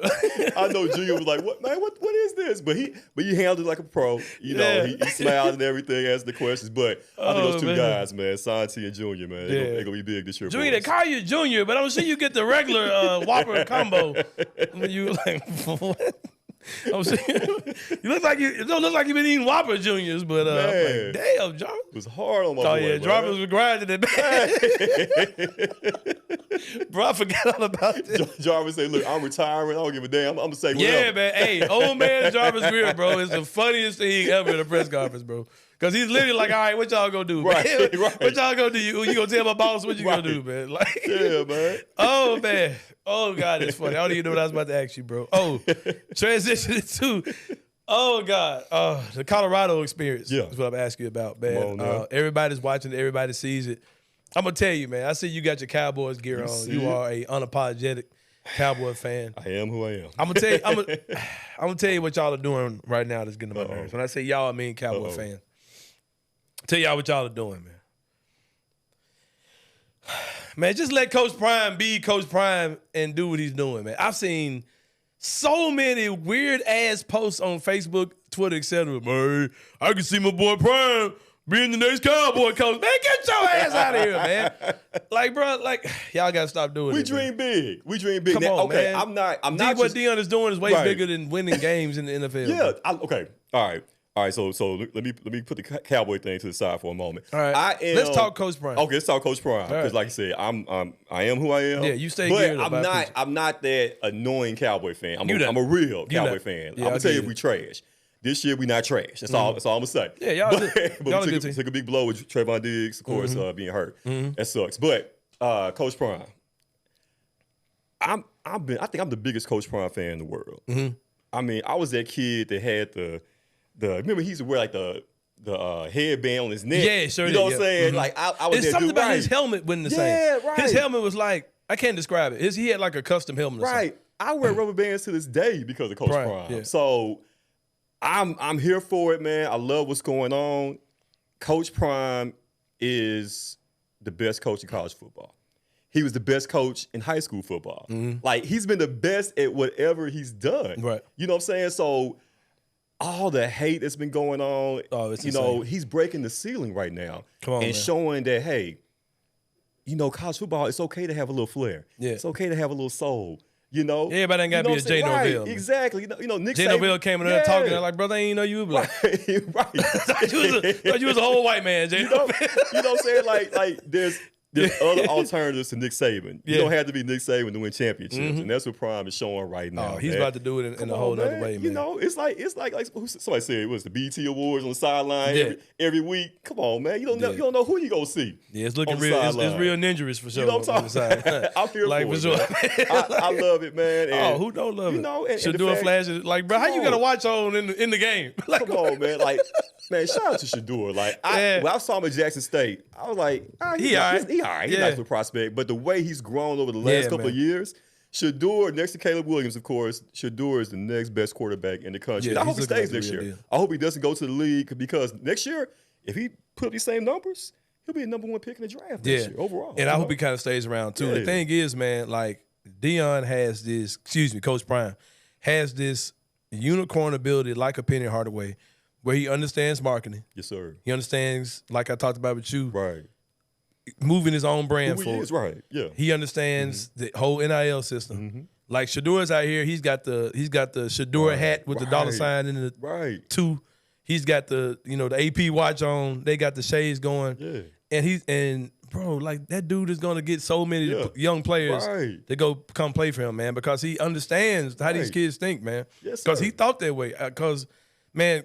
I know Junior was like, "What man? What is this?" But he handled it like a pro. You know, he smiled and everything, answered the questions. But I think those two guys, man, Santi and Junior, man, they're gonna be big this year. Junior, they call you Junior, but I'm sure you get the regular Whopper combo. When you like, what? I'm saying, it don't look like you've been eating Whopper Juniors, but like, damn, Jarvis. It was hard on my boy. Oh, yeah, Jarvis was grinding it back. Bro, I forgot all about this. Jarvis said, look, I'm retiring. I don't give a damn. I'm going to say whatever. Yeah, man. Hey, old man Jarvis Greer, bro, is the funniest thing ever in a press conference, bro. Because he's literally like, all right, what y'all gonna do, man? Right. What y'all gonna do? You gonna tell my boss what you gonna do, man? Like, yeah, man. Oh, man. Oh, God, it's funny. I don't even know what I was about to ask you, bro. Oh, transition to, oh, God, the Colorado experience is what I'm asking you about, man. Everybody's watching it. Everybody sees it. I'm going to tell you, man, I see you got your Cowboys gear on. You are a unapologetic Cowboy fan. I am who I am. I'm gonna tell you what y'all are doing right now that's getting on my nerves. When I say y'all, I mean Cowboy fans. Tell y'all what y'all are doing, man. Man, just let Coach Prime be Coach Prime and do what he's doing, man. I've seen so many weird-ass posts on Facebook, Twitter, etc. Man, I can see my boy Prime being the next Cowboy coach. Man, get your ass out of here, man. Like, bro, y'all got to stop doing it. We dream big. We dream big. Come now, on, okay, man. I'm not what Deion is doing is way bigger than winning games in the NFL. Yeah, okay. All right, so let me put the Cowboy thing to the side for a moment. All right, let's talk Coach Prime. Okay, let's talk Coach Prime because, like I said, I am who I am. Yeah, you stay but geared up. I'm not that annoying Cowboy fan. I'm a real Cowboy fan. Yeah, I'm gonna tell you if we trash. This year we not trash. That's all I'm gonna say. Yeah, y'all we took a big blow with Trayvon Diggs, of course, being hurt. That sucks. But Coach Prime, I think I'm the biggest Coach Prime fan in the world. I mean, I was that kid that had the remember he used to wear like the headband on his neck. Yeah, sure. You know what I'm saying? Like I was it's that something dude. about his helmet wasn't the same. Yeah, right. His helmet was like, I can't describe it. He had like a custom helmet. Right. I wear rubber bands to this day because of Coach Prime. Yeah. So I'm here for it, man. I love what's going on. Coach Prime is the best coach in college football. He was the best coach in high school football. Like, he's been the best at whatever he's done. Right. You know what I'm saying? So all the hate that's been going on, he's breaking the ceiling right now. Come on, and man. showing that, hey, college football, it's okay to have a little flair. Yeah. It's okay to have a little soul. Everybody ain't got to be a Jay Norvell. Right, exactly. Nick Jay Norvell came in there talking. They're like, brother, I ain't know you were black. Right. thought you was a whole white man, Jay. You know what I'm saying? Like there's There's other alternatives to Nick Saban. Yeah. You don't have to be Nick Saban to win championships, and that's what Prime is showing right now. Oh, he's man. about to do it in a whole other way, man. You know, it's like somebody said it was the BET Awards on the sideline every week. Come on, man. You don't know who you gonna see. Yeah, it's looking real. It's real dangerous for sure. You know what I'm talking? I feel like for sure. it, I love it, man. And, who don't love it? You know, and should do a flash. Like, bro, how you gonna watch on in the game? Like, come on, man. Like, man, shout out to Shedeur. Like, when I saw him at Jackson State, I was like, he all right. He a nice little prospect. But the way he's grown over the last couple of years, Shedeur, next to Caleb Williams, of course, Shedeur is the next best quarterback in the country. And I hope he stays next year. I hope he doesn't go to the league because next year, if he put up these same numbers, he'll be a number 1 pick in the draft next year overall. And I hope he kind of stays around too. The thing is, man, like Deion has this, Coach Prime has this unicorn ability like a Penny Hardaway where he understands marketing. Yes, sir. He understands, like I talked about with you, right, moving his own brand for it. Right, yeah. He understands the whole NIL system. Like Shedeur's out here, he's got the Shedeur hat with the dollar sign in the 2. He's got the AP watch on. They got the shades going. Yeah. And bro, like that dude is gonna get so many young players to go come play for him, man, because he understands how these kids think, man. Yes, because he thought that way. Because man,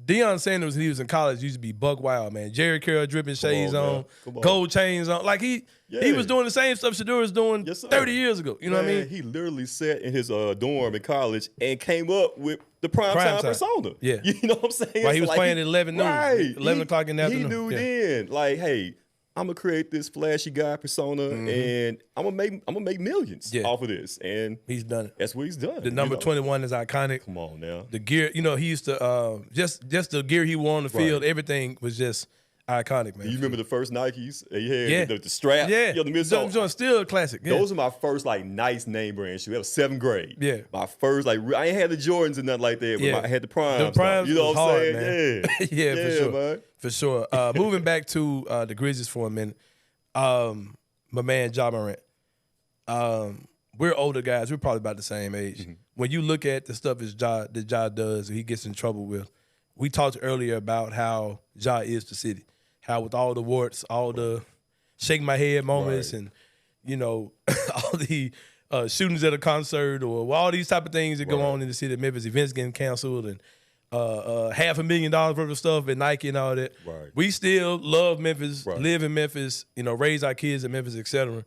Deion Sanders, when he was in college, used to be buck wild, man. Jerry Curl dripping shades on, gold chains on. Like he was doing the same stuff Shedeur was doing 30 years ago. You know what I mean? He literally sat in his dorm in college and came up with the primetime persona. Yeah. You know what I'm saying? While he was playing at 11 noon. Right. 11 o'clock in the afternoon. He knew then, like, hey, I'm gonna create this flashy guy persona, and I'm gonna make millions off of this. And he's done it. That's what he's done. The number 21 is iconic. Come on now. The gear, he used to just the gear he wore on the field. Everything was just iconic, man. Do you remember the first Nikes? He had the strap. Yeah, the midsole. Still a classic. Yeah. Those are my first nice name brand shoes. That was 7th grade. Yeah, my first I ain't had the Jordans and nothing like that, but I had the Primes. The Primes, you know what I'm saying? Man. Yeah, for sure, man. For sure. Moving back to the Grizzlies for a minute. My man Ja Morant. We're older guys. We're probably about the same age. When you look at the stuff that Ja does, he gets in trouble with. We talked earlier about how Ja is the city. How with all the warts, all the shake my head moments, and all the shootings at a concert, or all these type of things that go on in the city of Memphis, events getting canceled, and $500,000 worth of stuff at Nike and all that. Right. We still love Memphis, live in Memphis, raise our kids in Memphis, etc.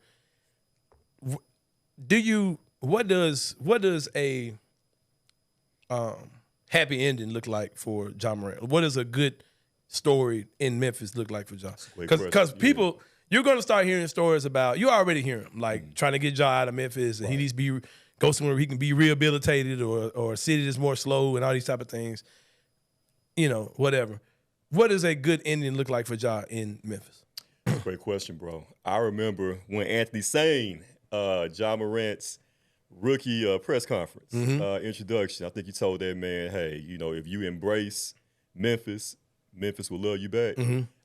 What does a happy ending look like for Ja Morant? What does a good story in Memphis look like for Ja? Because people, you're going to start hearing stories about, you already hear them, like trying to get Ja out of Memphis, and he needs to go somewhere where he can be rehabilitated, or a city that's more slow, and all these type of things. Whatever. What does a good ending look like for Ja in Memphis? Great question, bro. I remember when Anthony Sain, Ja Morant's rookie press conference introduction, I think he told that man, hey, if you embrace Memphis will love you back.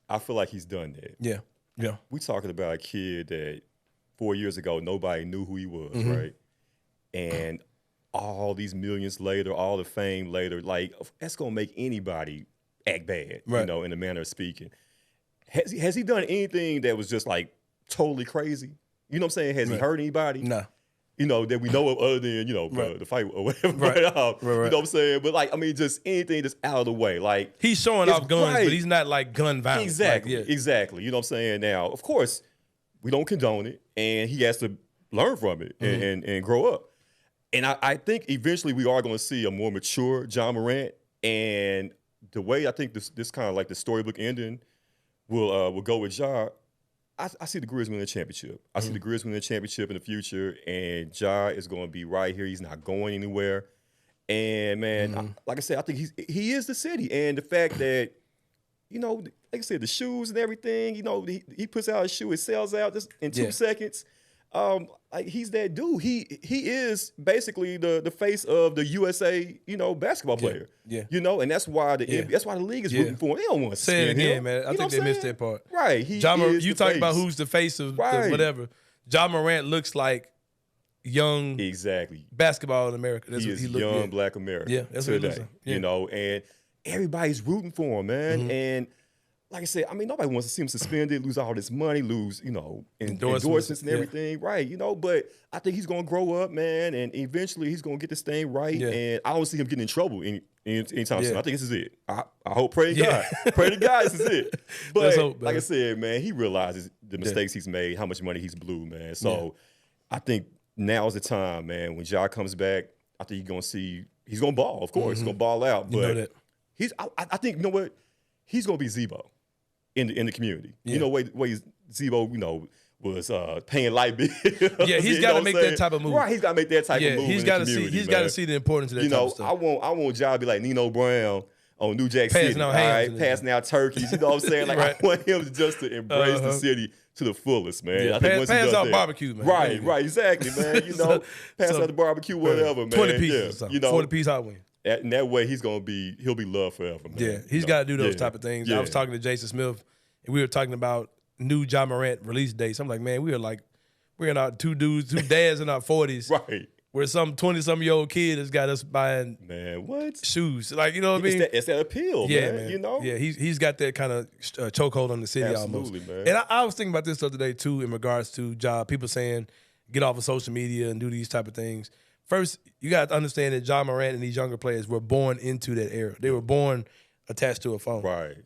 I feel like he's done that. Yeah. We talking about a kid that 4 years ago, nobody knew who he was, right? And all these millions later, all the fame later, like, that's going to make anybody act bad, in a manner of speaking. Has he done anything that was just, like, totally crazy? You know what I'm saying? Has he hurt anybody? No. That we know of other than, the fight or whatever. You know what I'm saying? But, just anything that's out of the way. Like, he's showing off guns, but he's not, like, gun violence. Exactly. Exactly. You know what I'm saying? Now, of course, we don't condone it, and he has to learn from it and grow up. And I think eventually we are going to see a more mature Ja Morant. And the way I think this kind of like the storybook ending will go with Ja, I see the Grizz winning a championship. I see the Grizz winning a championship in the future, and Ja is going to be right here. He's not going anywhere. And, man, like I said, I think he is the city. And the fact that, like I said, the shoes and everything, he puts out a shoe, it sells out just in 2 seconds. Like, he's that dude. He is basically the face of the USA, basketball player. Yeah. And that's why that's why the league is rooting for him. They don't want to say it again, him. man. I think they missed that part. Right. You talk about who's the face of the whatever. Ja Morant looks like young basketball in America. That's he what is he looks young black America. Yeah, that's today, what he looks like. and everybody's rooting for him, man. And like I said, I mean, nobody wants to see him suspended, lose all this money, lose, endorsements and everything, right? But I think he's going to grow up, man, and eventually he's going to get this thing right. Yeah. And I don't see him getting in trouble anytime soon. I think this is it. I hope, pray to God. Pray to God this is it. But hope, like I said, man, he realizes the mistakes he's made, how much money he's blew, man. So I think now's the time, man. When Ja comes back, I think he's going to ball, of course. He's going to ball out. But I think, you know what? He's going to be Zebo in the community. Yeah. You know, way Zebo, was paying light bills. Yeah, he's got to make that type of move. Right, he's got to make that type of move. He's got to see the importance of that type of stuff. I want Ja to be like Nino Brown on New Jack City. Passing out turkeys. You know what I'm saying? Like I want him just to embrace the city to the fullest, man. Yeah. I think pass out barbecue, man. Right, exactly, man. Pass out the barbecue, whatever, man. 20 pieces, 40 piece hot wing. And that way, he'll be loved forever, man. Yeah, he's got to do those type of things. I was talking to Jason Smith, and we were talking about new Ja Morant release dates. I'm like, man, we're in our two dads in our 40s. Right. Where some 20-some-year-old kid has got us buying shoes. Like, you know what I mean? It's that appeal, man. You know? Yeah, he's got that kind of chokehold on the city almost. Man. And I was thinking about this the other day, too, in regards to Ja. People saying, get off of social media and do these type of things. First, you got to understand that Ja Morant and these younger players were born into that era. They were born attached to a phone. Right.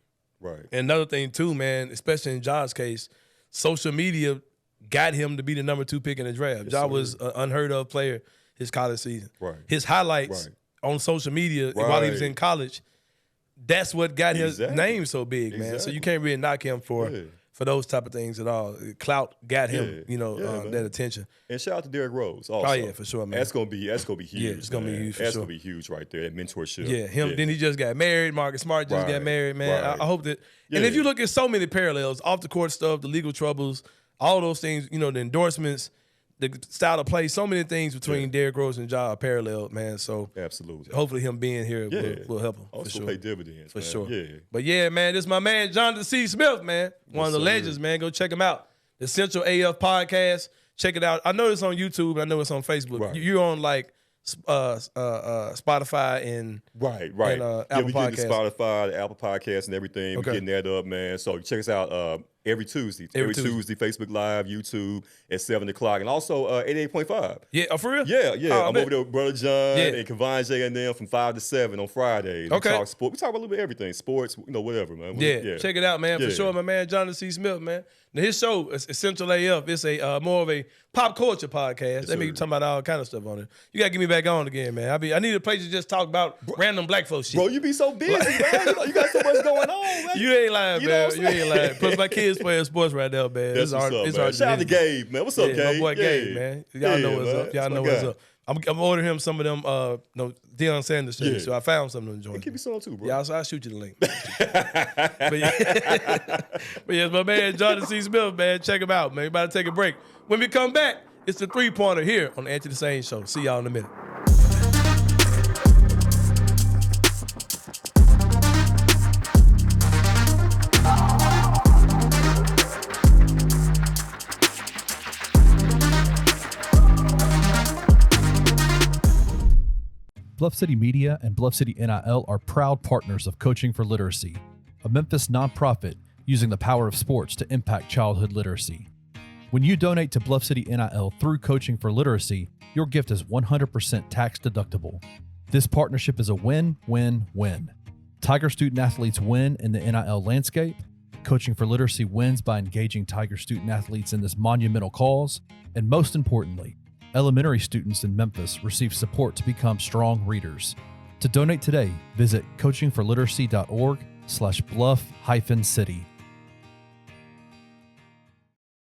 And another thing, too, man, especially in Ja's case, social media got him to be the number 2 pick in the draft. Yes, Ja was an unheard of player his college season. Right. His highlights on social media while he was in college, that's what got his name so big, man. So you can't really knock him for those type of things at all. Clout got him, that attention. And shout out to Derrick Rose also. Oh, yeah, for sure, man. That's gonna be huge. Yeah, it's gonna be huge for That's sure. gonna be huge right there, that mentorship. Yeah, him. Then he just got married. Marcus Smart just got married, man. I hope that. And if you look at so many parallels, off the court stuff, the legal troubles, all those things, the endorsements, the style of play, so many things between Derrick Rose and Ja are parallel, man. So absolutely, hopefully him being here will help him. Also for sure. pay dividends, for man. sure. Yeah. But yeah, man, this is my man Jonathan C. Smith, man, one of the legends, man. Go check him out. The Central AF podcast. Check it out. I know it's on YouTube. I know it's on Facebook. Right. You're on like Spotify and right. And, Apple we Podcasts. getting the Spotify, the Apple Podcasts, and everything. We're getting that up, man. So check us out every Tuesday. Every Tuesday, Facebook Live, YouTube at 7 o'clock, and also 88.5. Yeah, for real? Yeah. Oh, I'm over there with Brother John and Kavon J and them from 5 to 7 on Fridays. Okay. We talk sport. We talk about a little bit of everything, sports, whatever, man. Check it out, man. For sure, my man Jonathan C. Smith, man. Now his show is Central AF. It's a more of a pop culture podcast. They make you talk about all kind of stuff on it. You gotta get me back on again, man. I need a place to just talk about random black folks shit. Bro, you be so busy, man. You got so much going on, man. You ain't lying, man. You ain't lying. Plus my kids playing sports right now, man. That's what's up, man. Shout out to Gabe, man. What's up, Gabe? My boy Gabe, man. Y'all know what's up. Y'all know what's up. I'm ordering him some of them Deion Sanders shirts, so I found some of them joints. Give me some too, bro. Yeah, I'll shoot you the link. but yeah, my man Jonathan C. Smith, man. Check him out, man. We about to take a break. When we come back, it's the 3-pointer here on the Anthony Sain Show. See y'all in a minute. Bluff City Media and Bluff City NIL are proud partners of Coaching for Literacy, a Memphis nonprofit using the power of sports to impact childhood literacy. When you donate to Bluff City NIL through Coaching for Literacy, your gift is 100% tax deductible. This partnership is a win-win-win. Tiger student athletes win in the NIL landscape, Coaching for Literacy wins by engaging Tiger student athletes in this monumental cause, and most importantly, elementary students in Memphis receive support to become strong readers. To donate today, visit coachingforliteracy.org/bluff-city.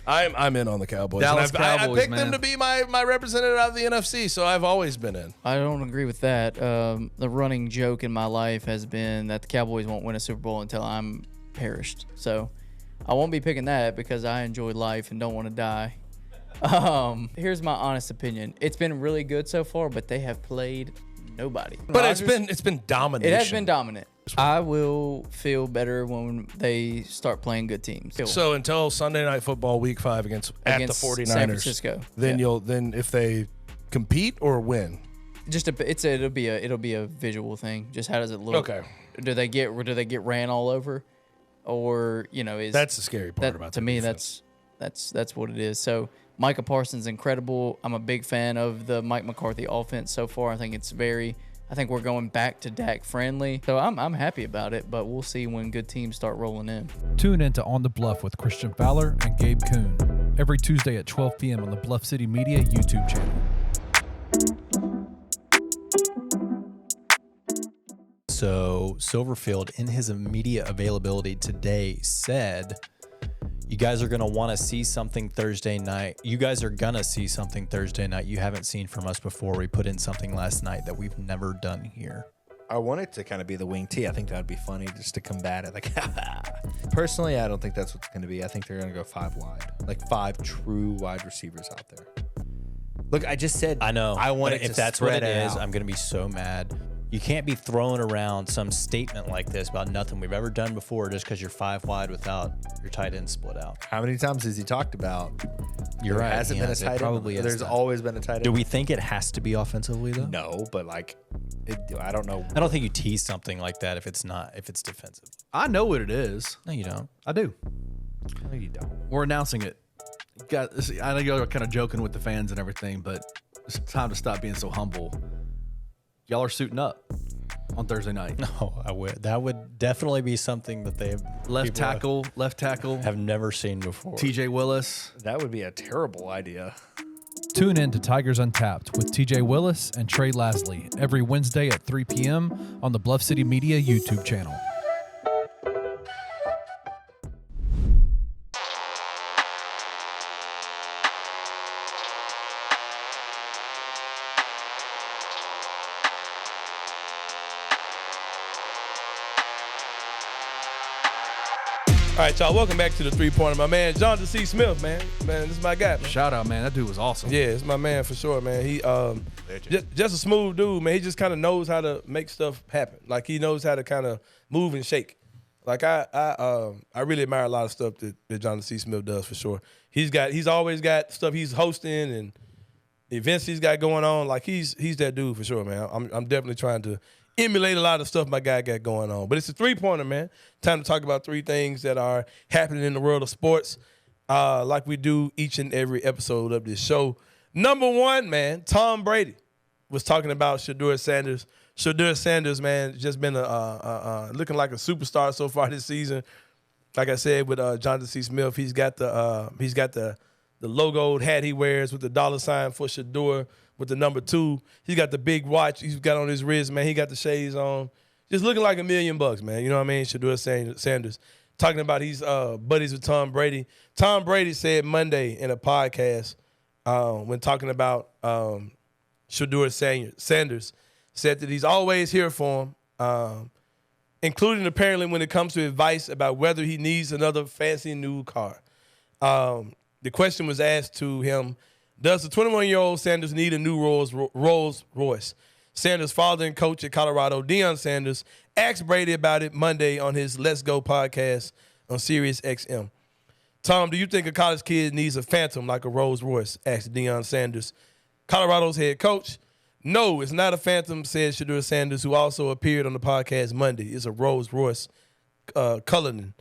I'm in on the Cowboys. Dallas I Cowboys, picked man. them to be my representative out of the NFC, so I've always been in. I don't agree with that. The running joke in my life has been that the Cowboys won't win a Super Bowl until I'm perished. So I won't be picking that because I enjoy life and don't want to die. Here's my honest opinion. It's been really good so far, but they have played nobody. But it's been domination. It has been dominant. I will feel better when they start playing good teams. So until Sunday Night Football Week 5 against the 49ers, San Francisco, then then if they compete or win, it'll be a visual thing. Just how does it look? Okay. Do they get ran all over? or is That's the scary part that, about to the me. defense. That's what it is. So Micah Parsons incredible. I'm a big fan of the Mike McCarthy offense so far. I think we're going back to Dak friendly. So I'm happy about it, but we'll see when good teams start rolling in. Tune in to On the Bluff with Christian Fowler and Gabe Kuhn every Tuesday at 12 p.m. on the Bluff City Media YouTube channel. So Silverfield, in his immediate availability today, said, you guys are going to want to see something Thursday night. You guys are going to see something Thursday night you haven't seen from us before. We put in something last night that we've never done here. I want it to kind of be the wing tee. I think that would be funny just to combat it. Like, personally, I don't think that's what's going to be. I think they're going to go 5 wide, like 5 true wide receivers out there. Look, I just said I know. I want but it if to that's what spread it is, out. I'm going to be so mad. You can't be throwing around some statement like this about nothing we've ever done before just because you're 5 wide without your tight end split out. How many times has he talked about? You're right. Hasn't been a It tight end. probably is There's that. always been a tight end. Do we think it has to be offensively though? No, but I don't know. I don't think you tease something like that if it's defensive. I know what it is. No, you don't. I do. No, you don't. We're announcing it. I know y'all are kind of joking with the fans and everything, but it's time to stop being so humble. Y'all are suiting up on Thursday night. No, I would. That would definitely be something that they Left tackle, have never seen before. TJ Willis. That would be a terrible idea. Tune in to Tigers Untapped with TJ Willis and Trey Lasley every Wednesday at 3 p.m. on the Bluff City Media YouTube channel. All right, y'all. Welcome back to the 3-pointer. My man, John C. Smith, man. Man, this is my guy, man. Shout out, man. That dude was awesome. Yeah, it's my man for sure, man. He just a smooth dude, man. He just kind of knows how to make stuff happen. Like he knows how to kind of move and shake. Like I really admire a lot of stuff that John C. Smith does for sure. He's always got stuff he's hosting and events he's got going on. Like he's that dude for sure, man. I'm definitely trying to emulate a lot of stuff my guy got going on. But it's a 3-pointer, man. Time to talk about 3 things that are happening in the world of sports, like we do each and every episode of this show. Number 1, man, Tom Brady was talking about Shedeur Sanders. Shedeur Sanders, man, just been looking like a superstar so far this season. Like I said with Jonathan C. Smith, he's got the logoed hat he wears with the $sign for Shedeur with the number 2. He's got the big watch he's got on his wrist, man. He got the shades on. Just looking like $1 million, man. You know what I mean? Shedeur Sanders. Talking about he's buddies with Tom Brady. Tom Brady said Monday in a podcast when talking about Shedeur Sanders, said that he's always here for him, including apparently when it comes to advice about whether he needs another fancy new car. The question was asked to him, does the 21-year-old Sanders need a new Rolls Royce? Sanders' father and coach at Colorado, Deion Sanders, asked Brady about it Monday on his Let's Go podcast on Sirius XM. Tom, do you think a college kid needs a Phantom like a Rolls Royce? Asked Deion Sanders, Colorado's head coach. No, it's not a Phantom, said Shedeur Sanders, who also appeared on the podcast Monday. It's a Rolls Royce Cullinan.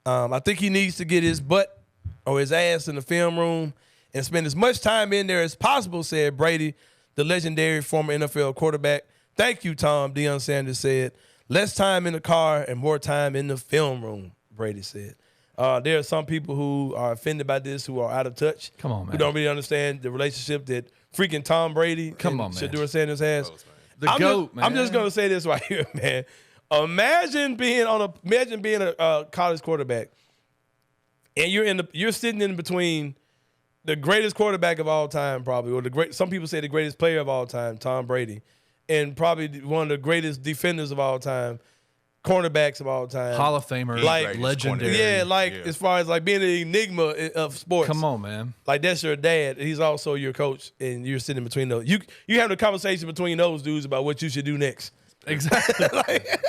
I think he needs to get his butt or his ass in the film room and spend as much time in there as possible, said Brady, the legendary former NFL quarterback. Thank you, Tom, Deion Sanders said. Less time in the car and more time in the film room, Brady said. There are some people who are offended by this, who are out of touch. Come on, man. Who don't really understand the relationship that freaking Tom Brady and Shedeur Sanders has. The GOAT, man. I'm just going to say this right here, man. Imagine being a college quarterback and you're sitting in between the greatest quarterback of all time, probably, or some people say the greatest player of all time, Tom Brady, and probably one of the greatest defenders of all time, cornerbacks of all time, Hall of Famer, like legendary. Yeah, as far as like being an enigma of sports. Come on, man. Like that's your dad. He's also your coach, and you're sitting between those. You have a conversation between those dudes about what you should do next. Exactly.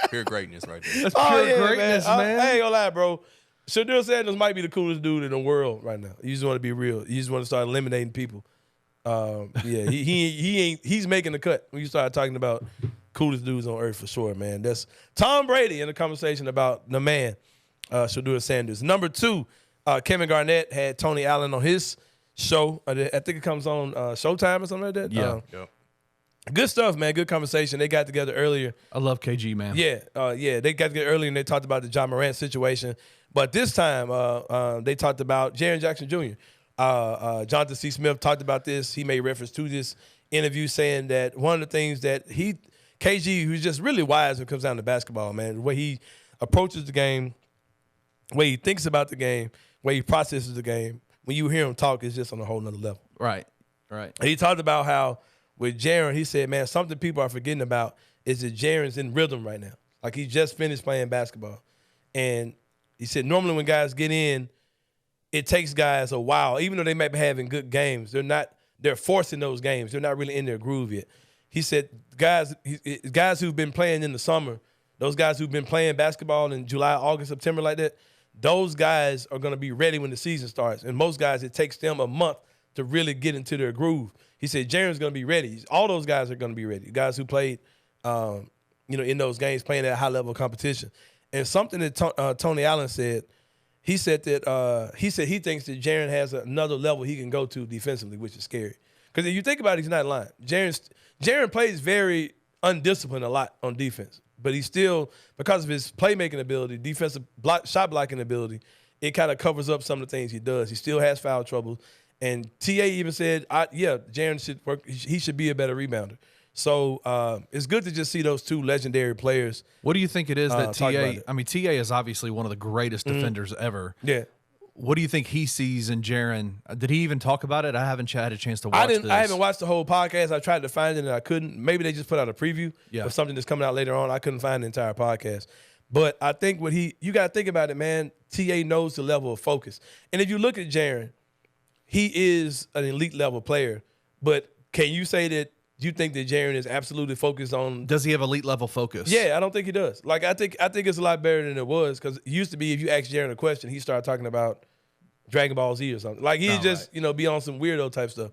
Pure greatness right there. That's pure greatness, man. I ain't gonna lie, bro. Shedeur Sanders might be the coolest dude in the world right now. You just want to be real. You just want to start eliminating people. He's making the cut when you start talking about coolest dudes on earth for sure, man. That's Tom Brady in a conversation about the man. Shedeur Sanders. Number 2, Kevin Garnett had Tony Allen on his show. I think it comes on Showtime or something like that. Yeah. Good stuff, man. Good conversation. They got together earlier. I love KG, man. Yeah. They got together earlier and they talked about the John Morant situation. But this time, they talked about Jaren Jackson Jr. Jonathan C. Smith talked about this. He made reference to this interview saying that one of the things that KG, who's just really wise when it comes down to basketball, man, the way he approaches the game, the way he thinks about the game, the way he processes the game, when you hear him talk, it's just on a whole nother level. Right. And he talked about how with Jaren, he said, man, something people are forgetting about is that Jaren's in rhythm right now. Like he just finished playing basketball. And he said normally when guys get in, it takes guys a while. Even though they might be having good games, they're forcing those games. They're not really in their groove yet. He said guys who've been playing in the summer, those guys who've been playing basketball in July, August, September like that, those guys are going to be ready when the season starts. And most guys, it takes them a month to really get into their groove. He said Jaren's going to be ready. All those guys are going to be ready. Guys who played, in those games, playing at high-level competition. And something that Tony Allen said, he said he thinks that Jaren has another level he can go to defensively, which is scary. Because if you think about it, he's not lying. Jaren plays very undisciplined a lot on defense. But he still, because of his playmaking ability, defensive shot blocking ability, it kind of covers up some of the things he does. He still has foul trouble. And TA even said, Jaren should work. He should be a better rebounder. So it's good to just see those two legendary players. What do you think it is that TA? I mean, TA is obviously one of the greatest defenders ever. Yeah. What do you think he sees in Jaren? Did he even talk about it? I haven't had a chance to watch this. I haven't watched the whole podcast. I tried to find it and I couldn't. Maybe they just put out a preview of something that's coming out later on. I couldn't find the entire podcast. But I think you got to think about it, man. TA knows the level of focus. And if you look at Jaren, he is an elite level player. But can you say that you think that Jaren is absolutely focused on? Does he have elite level focus? Yeah, I don't think he does. Like I think it's a lot better than it was, because it used to be if you ask Jaren a question, he started talking about Dragon Ball Z or something. Like he'd be on some weirdo type stuff.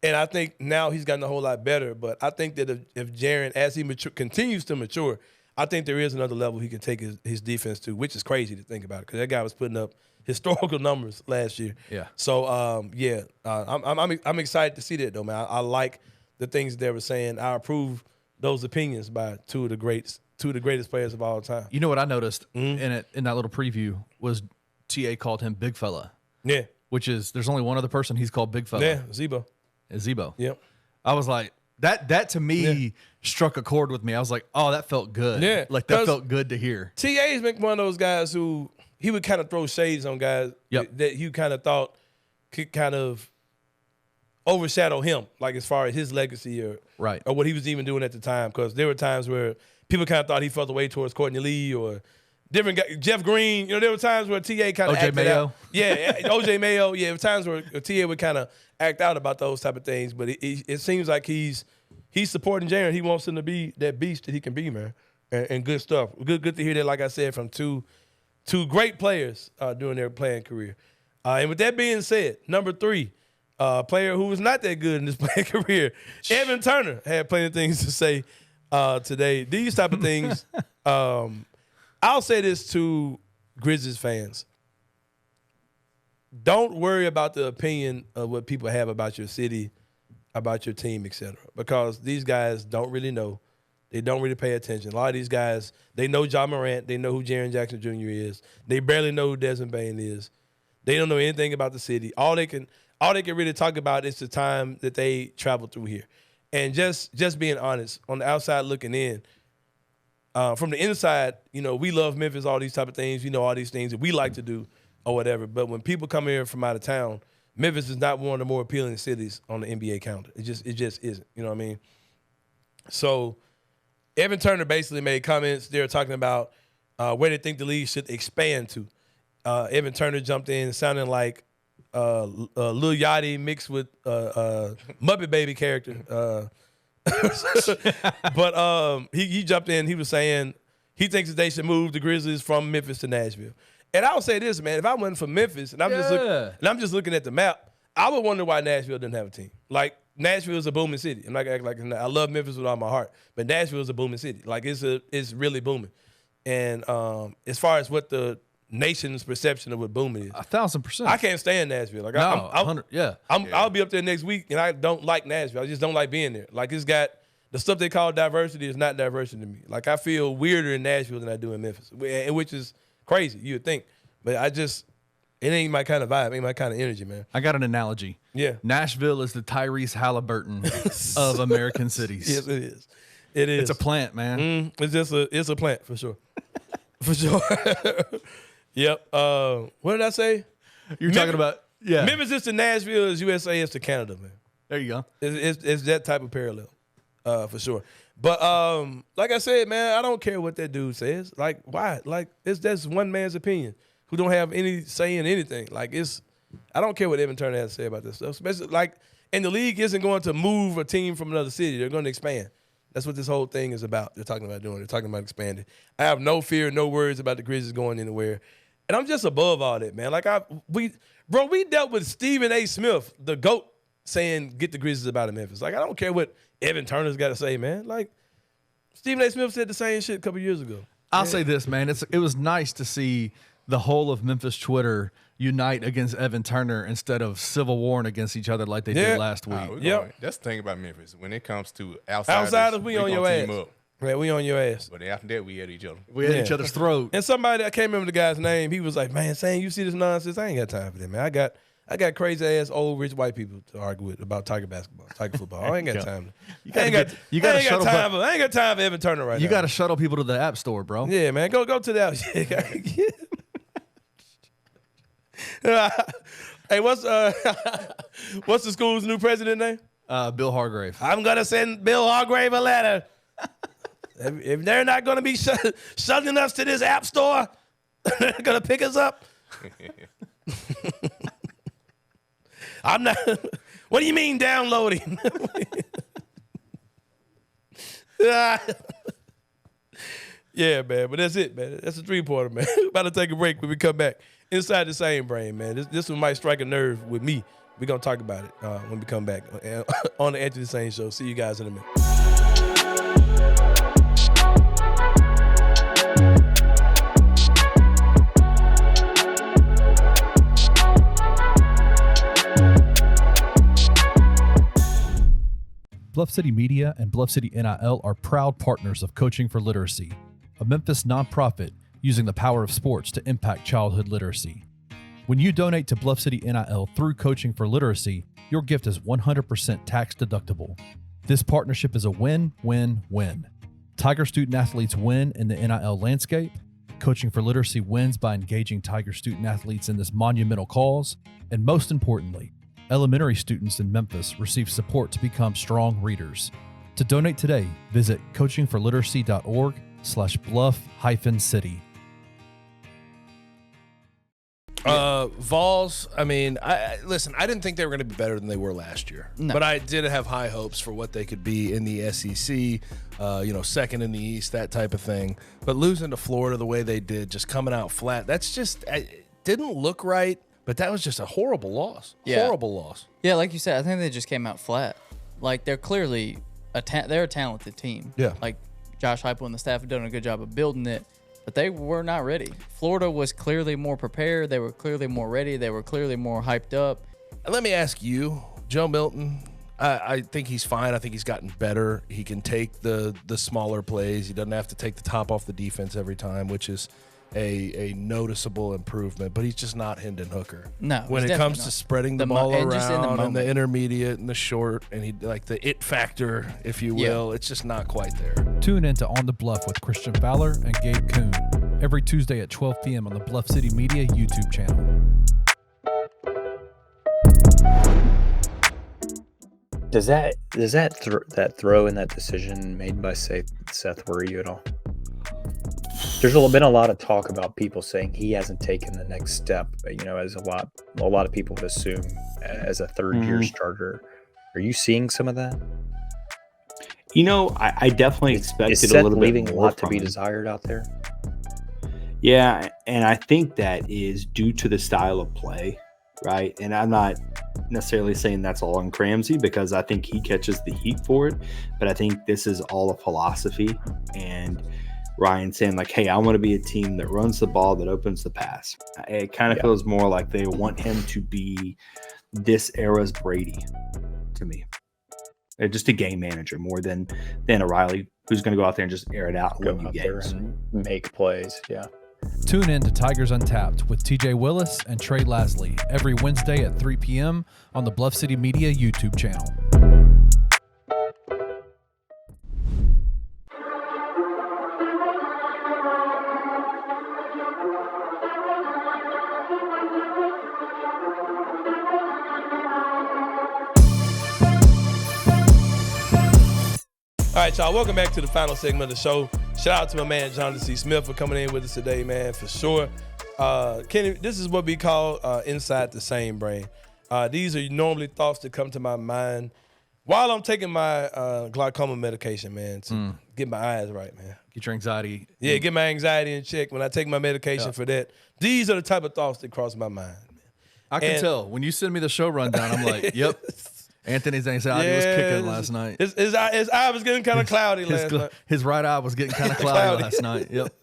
And I think now he's gotten a whole lot better. But I think that if Jaren, as he continues to mature, I think there is another level he can take his defense to, which is crazy to think about, because that guy was putting up historical numbers last year. Yeah. So I'm excited to see that though, man. I like the things they were saying. I approve those opinions by two of the greatest players of all time. You know what I noticed in that little preview was TA called him Big Fella. Yeah. Which is, there's only one other person he's called Big Fella. Yeah, Zebo. Zebo. Yep. I was like, that to me struck a chord with me. I was like, oh, that felt good. Yeah. Like that felt good to hear. TA's been one of those guys who he would kind of throw shades on guys that you kind of thought could kind of overshadow him, like as far as his legacy or what he was even doing at the time. Because there were times where people kind of thought he felt the way towards Courtney Lee or different guys, Jeff Green. There were times where TA kind of OJ Mayo. out. Yeah, OJ Mayo. Yeah, there were times where TA would kind of act out about those type of things. But it seems like he's supporting Jaren. He wants him to be that beast that he can be, man. And good stuff. Good to hear that, like I said, from two great players during their playing career. And with that being said, number 3, player who was not that good in his playing career, Evan Turner, had plenty of things to say today. These type of things, I'll say this to Grizzlies fans. Don't worry about the opinion of what people have about your city, about your team, etc. Because these guys don't really know. They don't really pay attention. A lot of these guys, they know John Morant. They know who Jaren Jackson Jr. is. They barely know who Desmond Bane is. They don't know anything about the city. All they can really talk about is the time that they traveled through here. And just being honest, on the outside looking in, from the inside, we love Memphis, all these type of things. All these things that we like to do or whatever. But when people come here from out of town, Memphis is not one of the more appealing cities on the NBA calendar. It just isn't. You know what I mean? So Evan Turner basically made comments. They were talking about where they think the league should expand to. Evan Turner jumped in sounding like Lil Yachty mixed with Muppet Baby character. But he jumped in. He was saying he thinks that they should move the Grizzlies from Memphis to Nashville. And I'll say this, man. If I went from Memphis and I'm just looking at the map, I would wonder why Nashville didn't have a team. Like, Nashville is a booming city. I'm not gonna act like I love Memphis with all my heart, but Nashville is a booming city. Like, it's really booming. And as far as what the nation's perception of what booming is. 1,000%. I can't stand Nashville. Like No, 100. Yeah. I'll be up there next week, and I don't like Nashville. I just don't like being there. Like it's got the stuff they call diversity is not diversity to me. Like I feel weirder in Nashville than I do in Memphis, which is crazy. You would think, but it ain't my kind of vibe. Ain't my kind of energy, man. I got an analogy. Yeah. Nashville is the Tyrese Halliburton of American cities. Yes, it is. It is. It's a plant, man. It's a plant for sure. For sure. Yep. What did I say? You're talking about Memphis is to Nashville as USA is to Canada, man. There you go. It's that type of parallel, for sure. But like I said, man, I don't care what that dude says. Like, why? Like, that's one man's opinion who don't have any say in anything. Like, I don't care what Evan Turner has to say about this stuff. Especially like, and the league isn't going to move a team from another city. They're going to expand. That's what this whole thing is about. They're talking about doing. They're talking about expanding. I have no fear, no worries about the Grizzlies going anywhere. And I'm just above all that, man. Like we dealt with Stephen A. Smith, the GOAT, saying get the Grizzlies out of Memphis. Like I don't care what Evan Turner's got to say, man. Like Stephen A. Smith said the same shit a couple years ago. I'll say this, man. It was nice to see the whole of Memphis Twitter unite against Evan Turner instead of civil warring against each other like they did last week. That's the thing about Memphis. When it comes to outsiders we on your ass. Right, we on your ass. But after that, we at each other. We at each other's throat. And somebody, I can't remember the guy's name, he was like, man, Sain, you see this nonsense? I ain't got time for that, man. I got crazy ass old rich white people to argue with about Tiger basketball, Tiger football. I ain't got time. I ain't got time for Evan Turner right now. You got to shuttle people to the app store, bro. Yeah, man. Go to the app. Hey, what's the school's new president name? Bill Hargrave. I'm gonna send Bill Hargrave a letter. If they're not gonna be shutting us to this app store, they're gonna pick us up. I'm not. What do you mean downloading? Yeah, man. But that's it, man. That's a 3-pointer, man. About to take a break when we come back. Inside the Sain brain, man. This one might strike a nerve with me. We're going to talk about it when we come back on the Anthony Sain Show. See you guys in a minute. Bluff City Media and Bluff City NIL are proud partners of Coaching for Literacy, a Memphis nonprofit using the power of sports to impact childhood literacy. When you donate to Bluff City NIL through Coaching for Literacy, your gift is 100% tax deductible. This partnership is a win-win-win. Tiger student athletes win in the NIL landscape, Coaching for Literacy wins by engaging Tiger student athletes in this monumental cause, and most importantly, elementary students in Memphis receive support to become strong readers. To donate today, visit coachingforliteracy.org/bluff-city. Vols, I mean, listen, I didn't think they were going to be better than they were last year. No. But I did have high hopes for what they could be in the SEC, second in the East, that type of thing. But losing to Florida the way they did, just coming out flat, that's just it didn't look right, but that was just a horrible loss. Yeah. Horrible loss. Yeah, like you said, I think they just came out flat. Like, they're clearly they're a talented team. Yeah. Like, Josh Heupel and the staff have done a good job of building it. But they were not ready. Florida was clearly more prepared. They were clearly more ready. They were clearly more hyped up. And let me ask you, Joe Milton, I think he's fine. I think he's gotten better. He can take the smaller plays. He doesn't have to take the top off the defense every time, which is a noticeable improvement. But he's just not Hendon Hooker. No, when it comes to spreading the ball around and the intermediate and the short and he like the it factor, if you will, it's just not quite there. Tune in to On the Bluff with Christian Fowler and Gabe Kuhn every Tuesday at 12 p.m. on the Bluff City Media YouTube channel. Does that throw in that decision made by Seth worry you at all? There's been a lot of talk about people saying he hasn't taken the next step, as a lot of people would assume as a third-year starter. Are you seeing some of that? I definitely expected is a Seth little leaving bit a more lot to from be him. desired out there. Yeah, and I think that is due to the style of play, right? And I'm not necessarily saying that's all on Cramsey because I think he catches the heat for it, but I think this is all a philosophy. And Ryan saying like, "Hey, I want to be a team that runs the ball, that opens the pass." It kind of feels more like they want him to be this era's Brady to me. Just a game manager more than a Riley who's going to go out there and just air it out and win you games. And make plays. Yeah. Tune in to Tigers Untapped with TJ Willis and Trey Lasley every Wednesday at 3 p.m. on the Bluff City Media YouTube channel. All right, y'all, welcome back to the final segment of the show. Shout out to my man, John C. Smith, for coming in with us today, man, for sure. Kenny, this is what we call inside the Sain brain. These are normally thoughts that come to my mind while I'm taking my glaucoma medication, man, to get my eyes right, man. Get your anxiety. Yeah, get my anxiety in check. When I take my medication for that, these are the type of thoughts that cross my mind, man. I can tell. When you send me the show rundown, I'm like, yep. Anthony's anxiety was kicking last night. His eye was getting kind of cloudy last night. His right eye was getting kind of cloudy last night. Yep.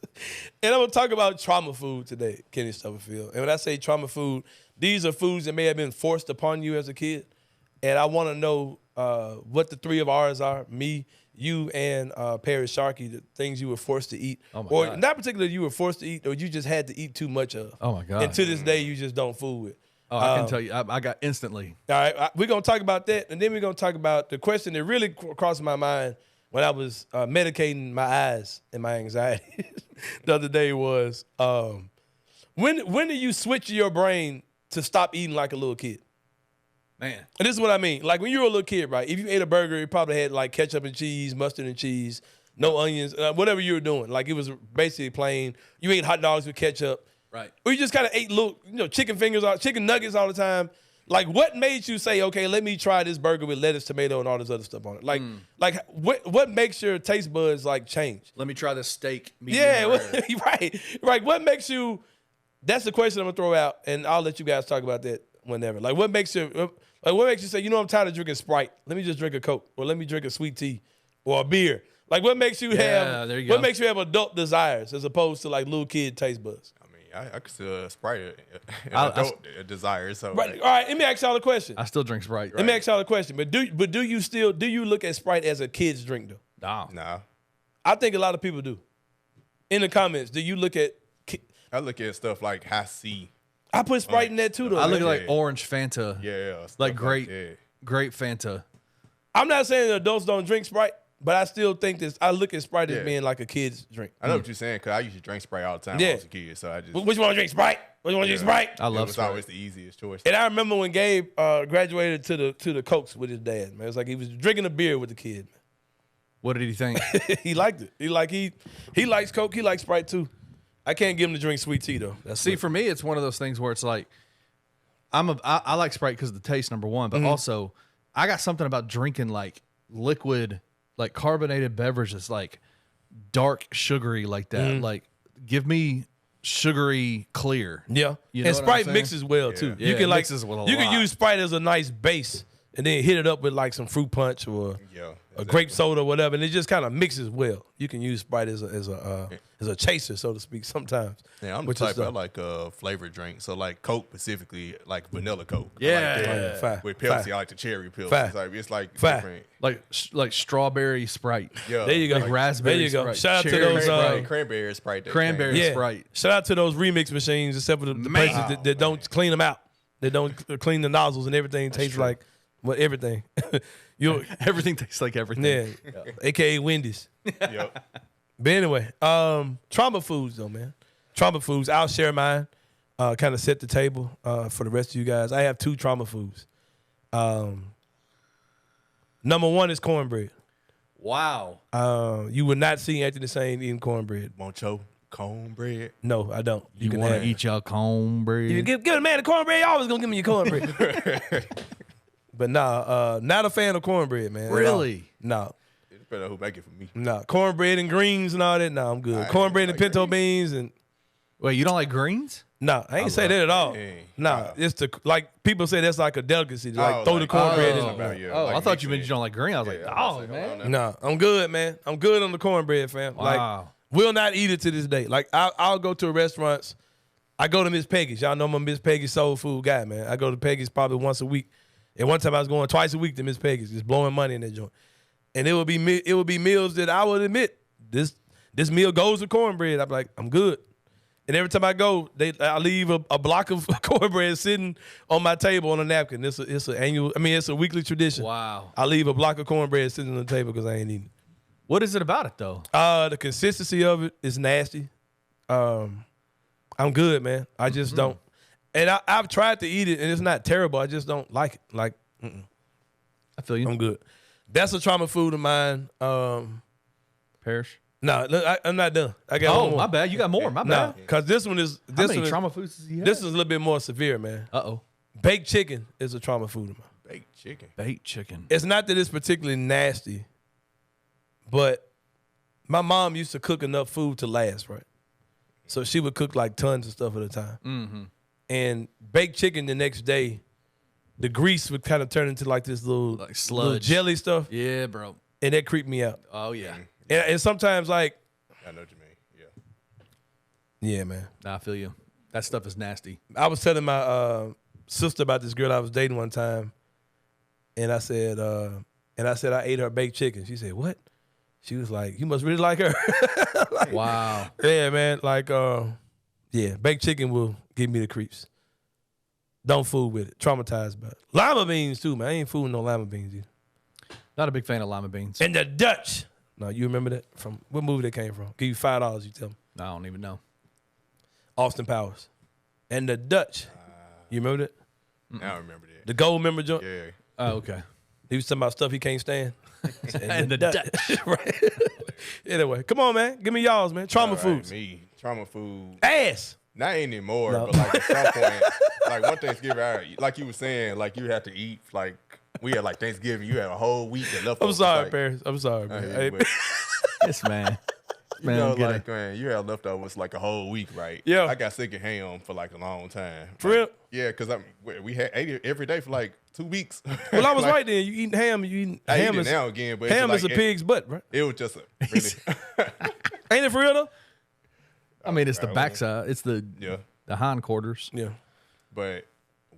And I'm going to talk about trauma food today, Kenny Stubblefield. And when I say trauma food, these are foods that may have been forced upon you as a kid. And I want to know what the three of ours are, me, you, and Perry Sharkey, the things you were forced to eat. Oh my or God. not particularly you were forced to eat, or you just had to eat too much of. Oh, my God. And to this day, you just don't fool with. Oh, I can tell you. I got instantly. All right, we're going to talk about that, and then we're going to talk about the question that really crossed my mind when I was medicating my eyes and my anxiety the other day was, when do you switch your brain to stop eating like a little kid? Man. And this is what I mean. Like when you were a little kid, right? If you ate a burger, you probably had like ketchup and cheese, mustard and cheese, no onions, whatever you were doing. Like it was basically plain. You ate hot dogs with ketchup. Right. Or you just kind of ate little, chicken fingers, chicken nuggets all the time. Like, what made you say, okay, let me try this burger with lettuce, tomato, and all this other stuff on it? Like, what makes your taste buds like change? Let me try this steak. Right. What makes you? That's the question I'm gonna throw out, and I'll let you guys talk about that whenever. Like, what makes you say, I'm tired of drinking Sprite. Let me just drink a Coke, or let me drink a sweet tea, or a beer. Like, what makes you have? What makes you have adult desires as opposed to like little kid taste buds? I consider Sprite a desire. So right. All right, let me ask y'all a question. I still drink Sprite. Let me ask y'all a question. But do you look at Sprite as a kid's drink though? No. I think a lot of people do. In the comments, do you look at? I look at stuff like High C. I put Sprite in that too though. I look at like orange Fanta. Yeah. Like grape Fanta. I'm not saying that adults don't drink Sprite. But I still think this. I look at Sprite as being like a kid's drink. I know what you're saying because I used to drink Sprite all the time when I was a kid. So I just. Which one drink Sprite? Which one drink Sprite? I love Sprite. It was always the easiest choice. And I remember when Gabe graduated to the Cokes with his dad. Man, it was like he was drinking a beer with the kid. What did he think? He liked it. He likes Coke. He likes Sprite too. I can't get him to drink sweet tea though. For me, it's one of those things where it's like I like Sprite because of the taste, number one, but also I got something about drinking like liquid. Like carbonated beverages, like dark, sugary, like that. Like, give me sugary clear. Yeah, and Sprite mixes well too. Yeah, you can can use Sprite as a nice base, and then hit it up with like some fruit punch or a grape soda or whatever, and it just kind of mixes well. You can use Sprite as a chaser, so to speak, sometimes. Yeah, I'm the type I like flavored drinks. So like Coke specifically, like vanilla Coke. Yeah, I like with Pepsi, I like the cherry Pepsi. It's like different. Like strawberry Sprite. Yeah, there you go. Like raspberry. There you go. Sprite. Shout out cherry to those cranberry Sprite. Cranberry Sprite. Shout out to those remix machines, except for the places that don't clean them out. They don't clean the nozzles and everything tastes like everything. Everything tastes like everything. Yeah. AKA Wendy's. Yep. But anyway, trauma foods though, man. Trauma foods. I'll share mine. Kind of set the table for the rest of you guys. I have 2 trauma foods. Number 1 is cornbread. Wow. You would not see Anthony Sain eating cornbread. Want your cornbread? No, I don't. You want to eat your cornbread? You give a man a cornbread, you always gonna give me your cornbread. But nah, not a fan of cornbread, man. Really? No. It depends on who make it for me. No. Cornbread and greens and all that, no, I'm good. Cornbread and pinto beans and wait, you don't like greens? No, I ain't say that at all. Nah, it's like people say that's like a delicacy. Like throw the cornbread in. I thought you meant you don't like green. I was like, man. No, I'm good, man. I'm good on the cornbread, fam. Wow. Will not eat it to this day. Like I'll go to restaurants. I go to Miss Peggy's. Y'all know I'm a Miss Peggy's soul food guy, man. I go to Peggy's probably once a week. And one time I was going twice a week to Miss Peggy's, just blowing money in that joint. And it would be meals that I would admit this meal goes with cornbread. I'm like, I'm good. And every time I go, I leave a block of cornbread sitting on my table on a napkin. It's a weekly tradition. Wow. I leave a block of cornbread sitting on the table because I ain't eating it. What is it about it though? The consistency of it is nasty. I'm good, man. I just don't. And I've tried to eat it, and it's not terrible. I just don't like it. Like, I feel you. I'm good. That's a trauma food of mine. Parrish? No, I'm not done. I got one more. My bad. You got more. My bad. Because this one is How many trauma foods does he have? This is a little bit more severe, man. Uh-oh. Baked chicken is a trauma food of mine. Baked chicken. It's not that it's particularly nasty, but my mom used to cook enough food to last, right? So she would cook like tons of stuff at a time. Mm-hmm. And baked chicken the next day, the grease would kind of turn into like this little, Like sludge. little jelly stuff. Yeah, bro. And that creeped me out. Oh, yeah. And sometimes like, I know what you mean. Yeah. yeah, man. Nah, I feel you. That stuff is nasty. I was telling my sister about this girl I was dating one time, and I said I ate her baked chicken. She said, "What?" She was like, "You must really like her." Like, wow. Yeah, man. Like, yeah, baked chicken will give me the creeps. Don't fool with it. Traumatized by it. Lima beans too, man. I ain't fooling no lima beans either. Not a big fan of lima beans. And the Dutch. No, you remember that from what movie that came from? Give you $5. You tell me. I don't even know. Austin Powers. And the Dutch. You remember that? I don't remember that. The gold member joint. Yeah. Oh, okay. He was talking about stuff he can't stand. And the Dutch. Right. Anyway, come on, man. Give me y'all's, man. Trauma All right, foods. Me. Trauma food. Ass. Not anymore, No. but like at some point, like one Thanksgiving, like you were saying, like you had to eat, like we had like Thanksgiving, you had a whole week of leftovers. I'm sorry, like, Paris. I'm sorry, man. yeah, but, This man. you Man, know, get like man, you had leftovers like a whole week, right? Yeah. I got sick of ham for like a long time. For Like, real? Yeah, because we had ate it every day for like 2 weeks. Well, I was Like, right then. You eating ham. You eating I ham eat it is now again, but it's ham like, is a pig's butt, right? It was just a really. Ain't it for real though? I mean, it's the Right, backside. It's the Yeah, hindquarters. Yeah. but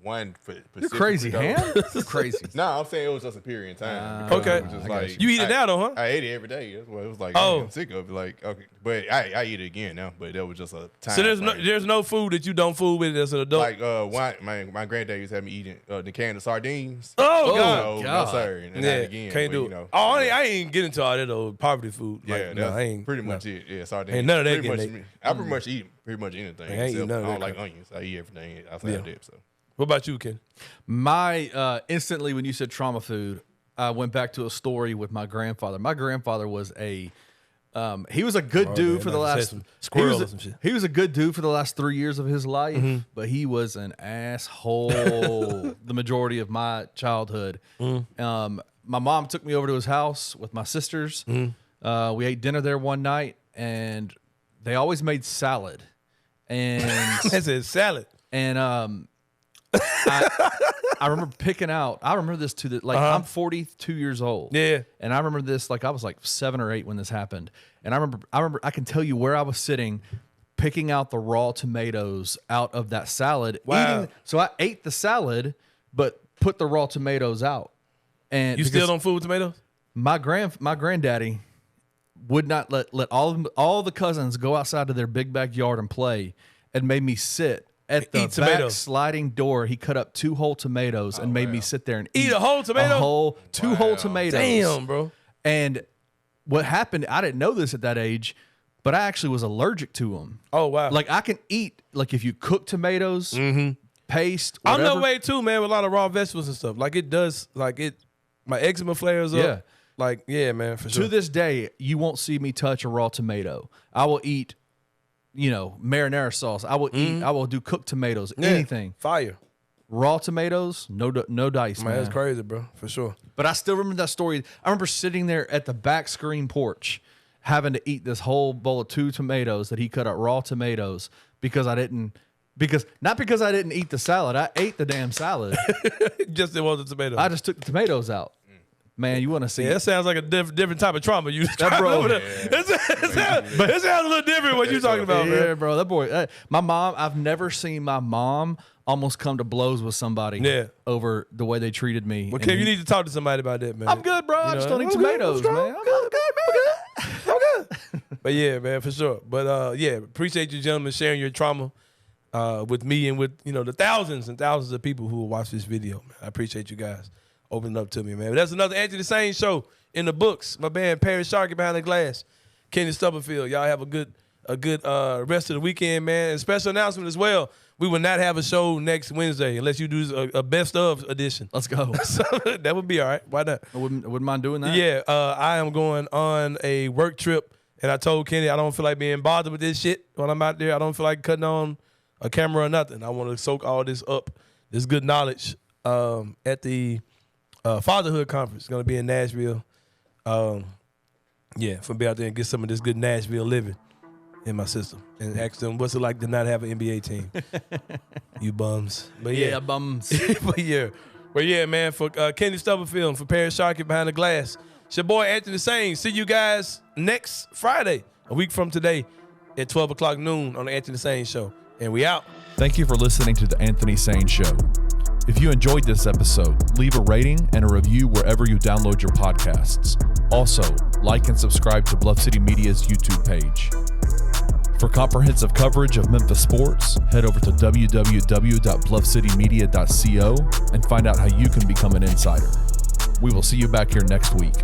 one for You're crazy, though- ham? You're crazy. No, I'm saying it was just a period in time. Okay. It was just I got like, You eat it now though, huh? I ate it every day. That's what it was like. Oh. I'm sick of it. Like, okay, but I eat it again now. But that was just a time. So frame. there's no food that you don't fool with as an adult. Like my granddad used to have me eating the can of sardines. Oh, So, God. no sir, and yeah, not again. can't but, do you it. know, Oh, I ain't get into all that old poverty food. yeah, Like, no, that's I ain't pretty no. much it. Yeah, sardines. Ain't none of that Pretty much getting me. I pretty much eat pretty much anything. I ain't eating Except none of I don't that like crap. onions. I eat everything outside Yeah. of that. So What about you, Ken? My instantly when you said trauma food, I went back to a story with my grandfather. My grandfather was he was a good dude for the last squirrel or some shit. He was a good dude for the last 3 years of his life, but he was an asshole the majority of my childhood. My mom took me over to his house with my sisters. We ate dinner there one night, and they always made salad. And I said salad. and I remember picking out. I remember this to the like. I'm 42 years old. Yeah. and I remember this like I was like 7 or 8 when this happened. And I remember I can tell you where I was sitting, picking out the raw tomatoes out of that salad. Wow. So I ate the salad, but put the raw tomatoes out. And You still don't fool with tomatoes? my granddaddy would not let all the cousins go outside to their big backyard and play, and made me sit at the Eat tomatoes. back sliding door. He cut up 2 whole tomatoes and made me sit there and Eat a whole tomato? Two whole tomatoes. Damn, bro. And what happened? I didn't know this at that age, but I actually was allergic to them. Oh wow. Like I can eat like if you cook tomatoes, paste. I'm Whatever. that way too, man, with a lot of raw vegetables and stuff. Like it does, like it, my eczema flares up. Yeah. Like, yeah, man, for sure. To this day, you won't see me touch a raw tomato. I will eat, marinara sauce. I will eat. I will do cooked tomatoes. Yeah. Anything. Fire. Raw tomatoes, no dice, Man, man. that's crazy, bro, for sure. But I still remember that story. I remember sitting there at the back screen porch, having to eat this whole bowl of 2 tomatoes that he cut up raw tomatoes not because I didn't eat the salad. I ate the damn salad. Just it was a tomato. I just took the tomatoes out. Man, you want to see Yeah, that sounds like a different type of trauma you that bro. It sounds a little different what you talking about, Yeah, man. bro, that boy. My mom. I've never seen my mom almost come to blows with somebody. Over the way they treated me. Well, Kim, you need to talk to somebody about that, man. I'm good, bro. I just don't eat tomatoes, man. I'm good. But yeah, man, for sure. But yeah, appreciate you gentlemen sharing your trauma with me and with the thousands and thousands of people who will watch this video. Man. I appreciate you guys opening up to me, man. But that's another Anthony Sain show in the books. My band Perry Sharkey behind the glass, Kenny Stubblefield. Y'all have a good rest of the weekend, man. And special announcement as well. We will not have a show next Wednesday unless you do a best of edition. Let's go. So that would be all right. Why not? I wouldn't mind doing that. Yeah, I am going on a work trip, and I told Kenny I don't feel like being bothered with this shit when I'm out there. I don't feel like cutting on a camera or nothing. I want to soak all this up, this good knowledge, at the Fatherhood Conference. It's going to be in Nashville. Yeah, for me out there and get some of this good Nashville living in my system and ask them what's it like to not have an NBA team. You bums. But yeah, bums. but yeah, man, for Kenny Stubblefield and for Perry Sharkey behind the glass, it's your boy Anthony Sain. See you guys next Friday, a week from today at 12 o'clock noon on the Anthony Sain Show. And we out. Thank you for listening to the Anthony Sain Show. If you enjoyed this episode, leave a rating and a review wherever you download your podcasts. Also, like and subscribe to Bluff City Media's YouTube page. For comprehensive coverage of Memphis sports, head over to www.bluffcitymedia.co and find out how you can become an insider. We will see you back here next week.